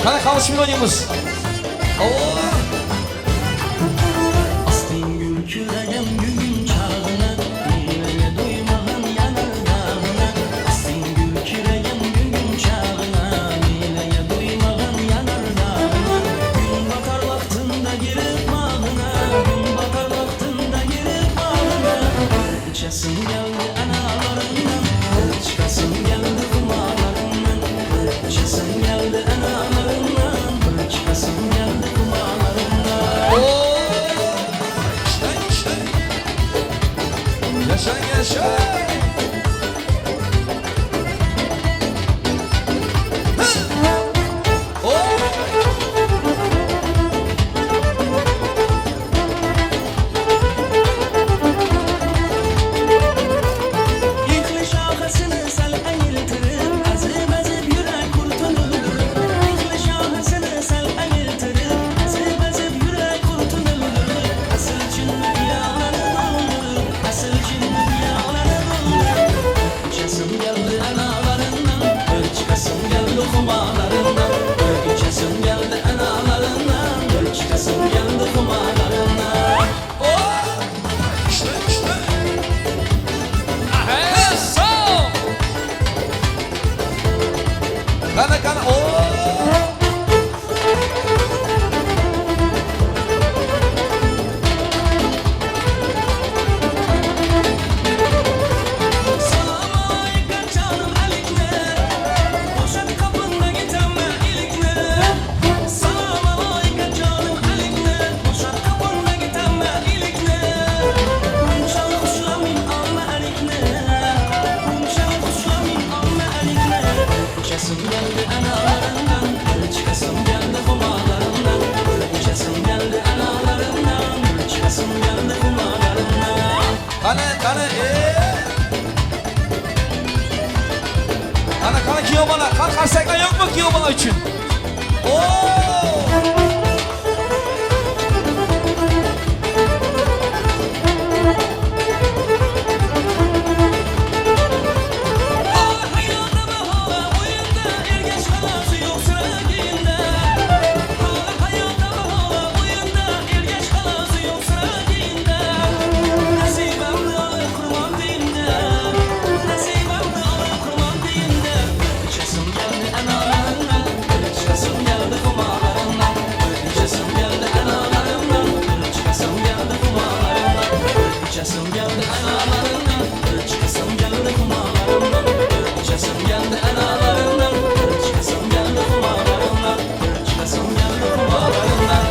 Qani qavuşma oynaymiz. Astın gül küregem gün çağına, Mileye duymağın yanar dağına. Astın gül küregem gün çağına, Mileye duymağın yanar dağına. Gün bakar vaktinde girip mağına, Gün bakar vaktinde girip mağına. İçesin geldi analarından, Çıkasın geldi kumalarından. İçesin geldi analarından, Çıkasın geldi kumalarından. Yaşa yaşa. Yıklı şahısını sal eğiltirip, Azıp azıp yürek kurtulur. Yıklı şahısını sal eğiltirip, Azıp azıp yürek kurtulur. Asıl cümle yağları doldurur, Asıl cümle yağları doldurur. İçesim geldi analarından, Çıkasım geldi kumalarından. İçesim geldi analarından, Çıkasım geldi kumalarından. İşte işte. Aha, sağ. Kana. Salam aleyküm canım elikle, Boşan kapında gitemme ilikle. Salam aleyküm canım elikle, Boşan kapında gitemme ilikle. Unçal kuşlamin alma elikle, Unçal kuşlamin alma elikle. İçesim geldi analarından, Çıkasım geldi kumalarından. İçesim geldi analarından, Çıkasım geldi kumalarından. Kana. Kana kiyo bana. Kan karsaklan yok mu kiyo bana için? Hayata bahala oyunda, ergeç kalası yok sıradığında. Hayata bahala oyunda, ergeç kalası yok sıradığında. Nasibimde alır kurban deyinde, Nasibimde alır kurban deyinde. İçesim geldi analarından, Çıkasım geldi kumalarından. İçesim geldi analarından, Çıkasım geldi kumalarından. İçesim geldi analarından, Çıkasım geldi kumalarından. İçesim geldi analarından, Çıkasım geldi kumalarından. Çıkasım geldi kumalarından.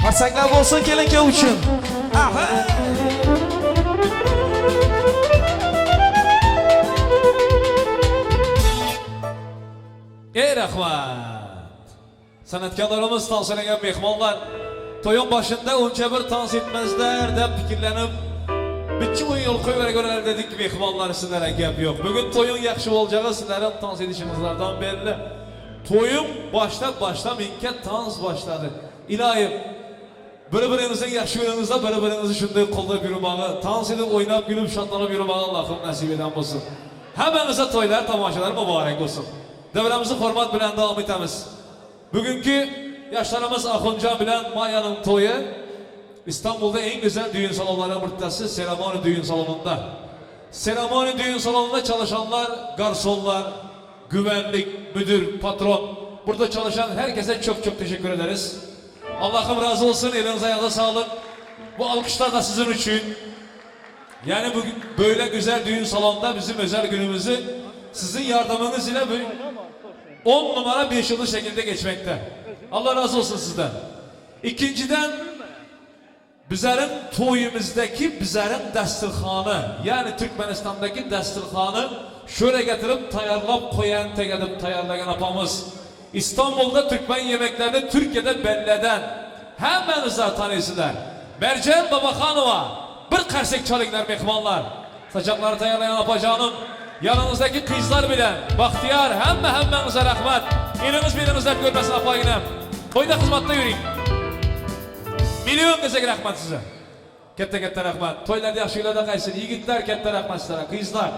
Qarsaklar bo'lsin kelin uchun. Aha. Rahmat. Sanatkarlarımız tansiyaga mehmonlar to'yin boshida uncha bir tans etmazlar deb fikrlanib bitta o'yin yo'l qo'yib ko'ralar dedik mehmonlar sizlarga gap yo'q. Bugun to'yin yaxshi bo'lajagi sizlarning tans edishingizlardan belli. To'yin boshlab minka tans boshladi. Iloyim bir-biringizning yaxshi kuningizda bir-biringizni shunday qo'llab yurmog'i, tans edib o'ynab kulib shodlanib yurmog'i Allohim nasib etan bo'lsin. Hammangizga to'ylar, tomoshalar muborak bo'lsin. Davramizni hurmat bilan davom etamiz. Bugungi yoshlarimiz Axunjon bilan Mayaning to'yi İstanbul'da en güzel düğün salonlarından birisi Seramoni düğün salonunda. Seramoni düğün salonunda çalışanlar, garsonlar, güvenlik, müdür, patron, burada çalışan herkese çok teşekkür ederiz. Allah'ım razı olsun, elinize ayağınıza sağlık. Bu alkışlar da sizin için. Yani bugün böyle güzel düğün salonunda bizim özel günümüzü sizin yardımınız ile 10 numara 5 yıllık şekilde geçmekte. Allah razı olsun sizden. İkinciden bizlerin toyumuzdaki bizlerin dasturxanı, yani Türkmenistan'daki dasturxanı şöyle getirip tayarlap koyan, tek edip tayarlayan apamız. İstanbul'da Türkmen yemeklerini Türkiye'de belleden hemenizler tanıyorsunlar. Mercan Babaxanova, bir karsek çalıklar mehmanlar. Saçakları tayarlayan apacanım, yanınızdaki kızlar bile, Bahtiyar, hemmenize rahmet. Eliniz birinizle görmesin apayına. Toyda hizmette yürüyün. Milyon kesek rahmet size. Kette rahmet. Toylarda yaşıyla da kaysın. Yigitler kette rahmet sizlere. Kızlar.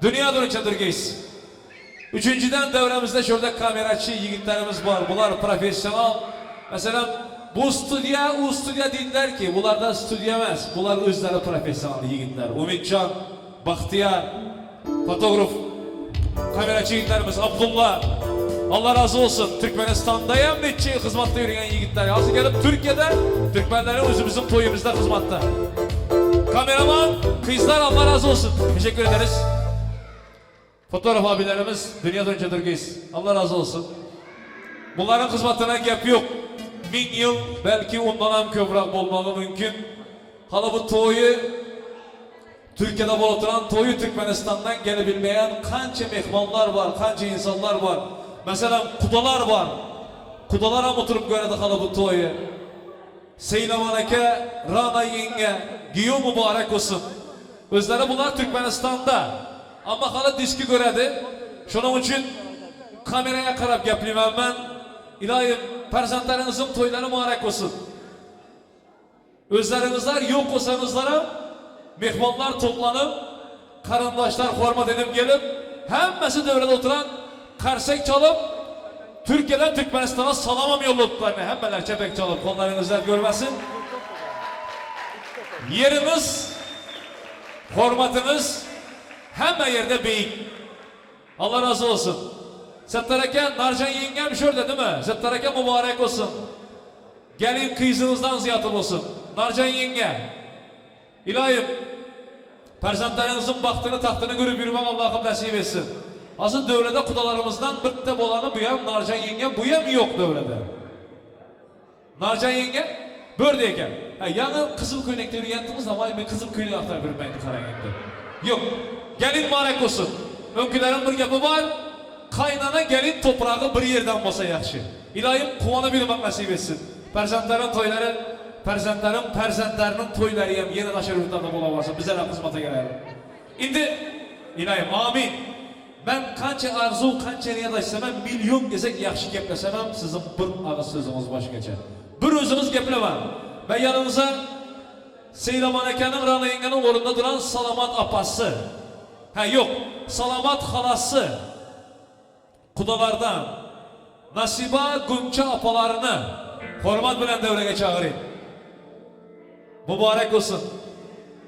Dünya durunca durgeyiz. Üçüncüden devremizde şurada kameraçı yigitlerimiz var. Bunlar profesyonel. Mesela bu stüdyo, o stüdyo dediler ki bunlar da stüdyo emez. Bunlar özleri profesyonel yigitler. Umidcan, Bahtiyar, fotoğraf, kameraçı yigitlerimiz Abdullah. Allah razı olsun. Türkmenistan'da hem neçe hizmette yürüyen yigitler. Hazır gelip Türkiye'de Türkmenlerin özümüzün toyumuzda hizmette. Kameraman, kızlar Allah razı olsun. Teşekkür ederiz. Fotoğraf abilerimiz dünya döncedir giyiz. Allah razı olsun. Bunların hizmetine gap yok. 1000 yıl belki ondan hem köprek olmalı mümkün. Hala bu toyu Türkiye'de bol oturan toyu Türkmenistan'dan gelebilmeyen kança mehmanlar var, kança insanlar var. Mesela kudalar var. Kudalara oturup göredik hala bu toyu. Seylamaneke, Rana yenge, giyo mübarek olsun. Özleri bunlar Türkmenistan'da. Ama hala diski göredi. Şunun için kameraya karab yapayım ben. İlahim, perzentlerinizin toyları mübarek olsun. Özlerinizler yok olsanızlara mehmanlar toplanıp, karındaşlar hormat edip gelip, hemmesi devrede oturan karsek çalıp, Türkiye'den Türkmenistan'a salamam yolladıklarını hemmeler çepek çalıp kollarınızlar görmesin. Yerimiz, hormatımız hemen yerde beyik. Allah razı olsun. Settareke Narcan yengem şurada değil mi? Settareke mübarek olsun. Gelin kızınızdan ziyatım olsun. Narcan yenge. İlahim, perzentlerinizin baktığını tahtını görüp yürümek Allah'ım nasip etsin. Asıl devlete kudalarımızdan bir de bolanı bu yem Narcan yenge, bu yem yok devlete. Narcan yenge, böyleyken. Yani Kızılköy'nekte yürüyentimiz ama ben Kızılköy'ü aktar bir bende Karayeng'de. Yok, gelin mübarek olsun. Önkülerin bir yapı var. Kaynana gelin toprağı bir yerden olsa yaxşı. İlahim kuvanı bilmek nasip etsin. Perzentlerin toyları, perzentlerinin toyları yeni taşır yurtlarda bola varsa bize de hizmete gelelim. Şimdi İlahim amin. Ben kança arzu, kança niyet istemem, milyon gezek yaxşı geplesemem, sizin bir ağız sözünüz başı geçer. Bir özünüz geplemem. Ben yanınıza Seylaman Eken'in Rana yengenin orunda duran Salamat apası. Ha yok, Salamat halası. Kudalardan Nasiba Gunça apalarını hormat bilen devreye çağırayım. Mübarek olsun.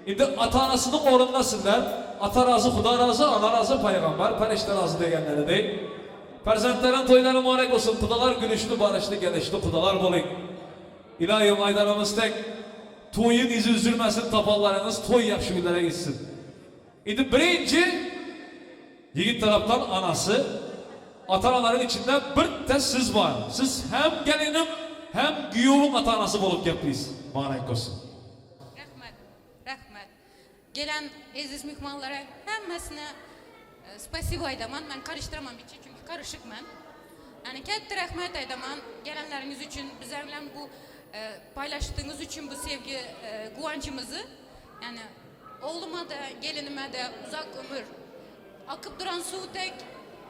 Şimdi ata-anasının orundasınlar. Ata razı, Xuda razı, ana razı, peygamber, perişte razı degenleri değil. Perzentlerin toyları mübarek olsun. Kudalar gülüşlü, barışlı, gelişli kudalar bulayım. İlahim aydanımız tek. Toyun izi üzülmesin, tapallarınız toy yaxşı günlere gitsin. Şimdi birinci yigit taraftan anası, ata-anaların içinde bir de siz var. Siz hem gelinim hem güyovun ata-anası bulup yapıyız. Mübarek olsun. Rahmet. Gelen aziz mehmanlara hemmesine spasibo aydaman. Ben karıştıramam hiç çünkü karışık ben. Yani katta rahmet aydaman gelenleriniz için bizlerle bu paylaştığınız için bu sevgi guvancımızı yani oğluma da gelinime de uzak ömür akıp duran su tek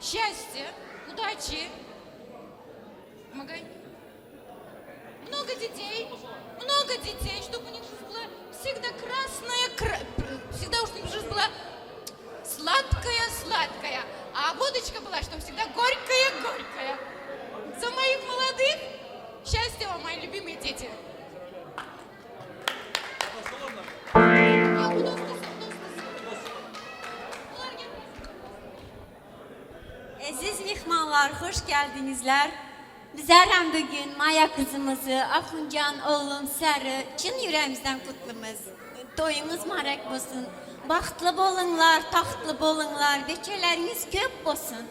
счастье, удачи, много детей, чтобы у них жизнь была всегда красная, всегда уж у них жизнь была сладкая, а водочка была, чтобы всегда горькая. За моих молодых, счастья вам, мои любимые дети. Aziz mehmanlar, hoş geldinizler. Bizler hem bugün Maya kızımızı, Axuncan oğlum Sarı, çın yüreğimizden kutlamız. Toyunuz mübarek olsun. Baxtlı bolunlar, taxtlı bolunlar, beçeleriniz köp olsun.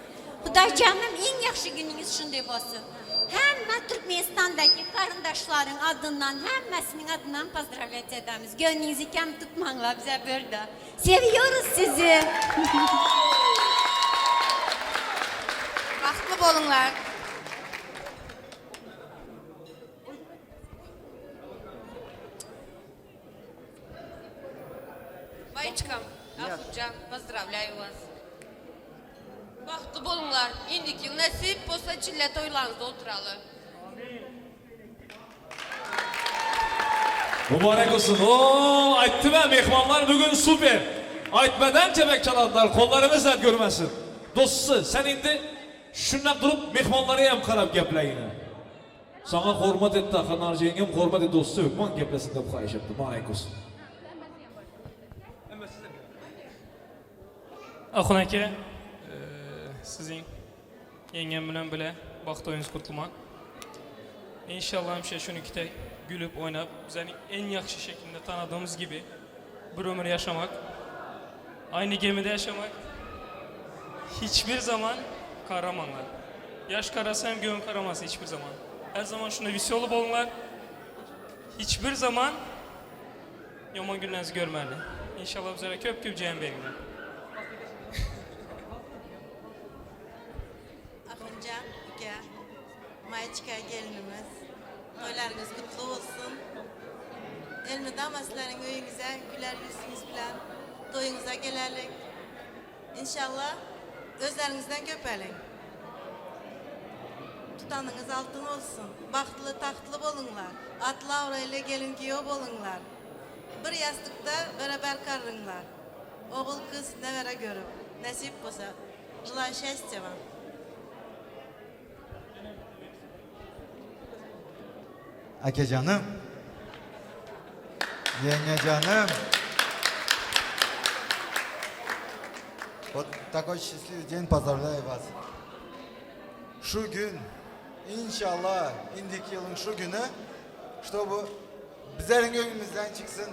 Xuday canım en yaxşı gününüz şunday olsun. Hem Türkmenistan'daki karındaşların adından, hemmesinin adından pozdravlet edemiz. Gönlünüzü kem tutmanlar bize burada. Seviyoruz sizi. Baxtlı bolunlar. Bayçikam, Axuncan, поздравляю вас. Baxtlı bolunlar. İndiki yıl nasip olsa çille toylarınızda oturalı. Mübarek olsun. Oo, aytdı ben mehmanlar bugün süper. Aytmadan çebek çalanlar kollarımız da görmesin. do'sti, sen indi shundan turib mehmonlarga ham qarab gaplaying. Sana hurmat etdi, Xanarjiyga ham hurmat etdi do'sti, men gaplasin deb qo'yishibdi. Ma'laykus. Axun aka, sizning yengam bilan bile baxt o'yingiz qutluman. İnşallah hemşe şunu kitay gülüp oynab, bizning en yaxshi şekilde tanıdığımız gibi bir ömür yaşamak, aynı gemide yaşamak, hiçbir zaman karamanlar. Yaş karası hem göğün karaması hiçbir zaman. Her zaman şuna visiyolu bolunlar, hiçbir zaman yaman günlerinizi görmeli. İnşallah bizlere köp köp cem verirler. Akınca, ike, Mayçika gelinimiz, toylarınız kutlu olsun. Elmi damasların öyünüze, güler yüzünüz bilen toyunuza gelerlik. İnşallah özlerinizden köpelik. Tutanınız altın olsun, bahtlı tahtlı bolunlar, atlı avrayla gelin giyo bolunlar. Bir yastıkta beraber karrınlar. Oğul kız nevere görüp, nasip olsa, жылаю счастья вам. Akacanım, yengecanım. Вот такой счастливый день поздравляю вас. Şu gün, inşallah, indiki yılın şu günü, чтобы bizlerin önümüzden çıksın,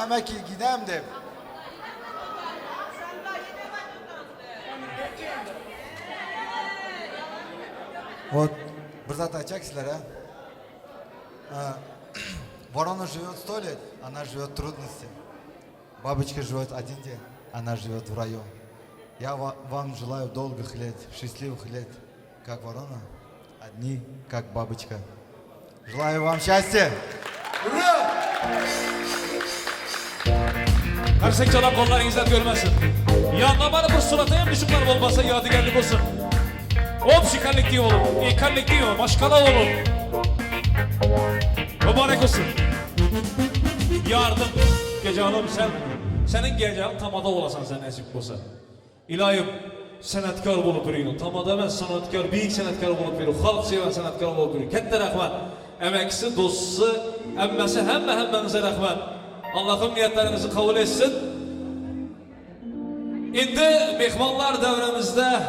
emek gidem de. Вот, bir zat açacak sizlere. Ворона живет 100 лет, она живет в трудности. Бабочка живет 1 день, она живет в раю. Я вам желаю долгих лет, счастливых лет, как ворона, одни, как бабочка. Желаю вам счастья! Ура! Karsek çalan kollarınızdan görmesin. Yanlamalı bir suratı hem düşükler olmasa yadigarlık olsun. Hop şikanlık diyor oğlum, ikanlık diyor, maşkala oğlum. Mübarek olsun. Yardım, gecanım senin gecen tamada olasan sen nasip olsa. İlahim, sanatkar bolup duruyor. Tamada ben sanatkar, büyük sanatkar bolup duruyor. Halk seven sanatkar bolup duruyor. Kette rahmet. Emeksi, dostu, emmesi hemmenize rahmet. Allah'ım niyetlerinizi kabul etsin. İndi mehmanlar devremizde,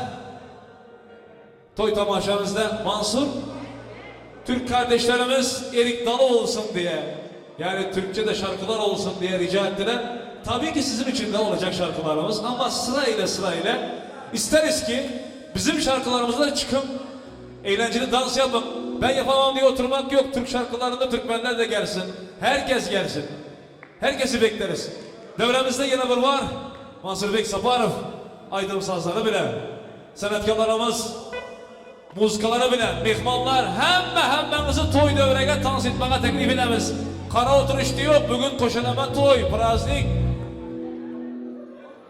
toy tamaşamızda Mansur, Türk kardeşlerimiz Erik Dalı olsun diye, yani Türkçe'de şarkılar olsun diye rica ettiler. Tabii ki sizin için de olacak şarkılarımız ama sırayla isteriz ki bizim şarkılarımızda çıkıp eğlenceli dans yapın. Ben yapamam diye oturmak yok. Türk şarkılarında Türkmenler de gelsin. Herkes gelsin. Herkesi bekleriz. Devremizde yine bir var. Mansur Bek Saparov, Aydın sazları bilen, sanatkarlarımız, muzikaları bilen, mehmanlar hemmenizi toy devrege dans etmeye teklif edemiz. Kara oturuş diyor, bugün koşanama toy, praznik.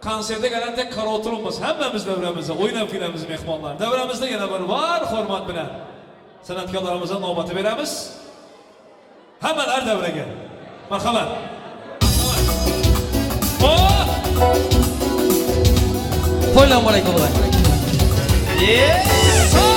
Konserde gelen tek kara oturulmaz. Hemmemiz devremizde, oyun evkilemiz mehmanlar. Devremizde yine bir var, hormat bilen. Sanatkarlarımıza nöbeti veremiz. Hemen her devrege. Merhamet. Toylar mübarek olsun. Yeah!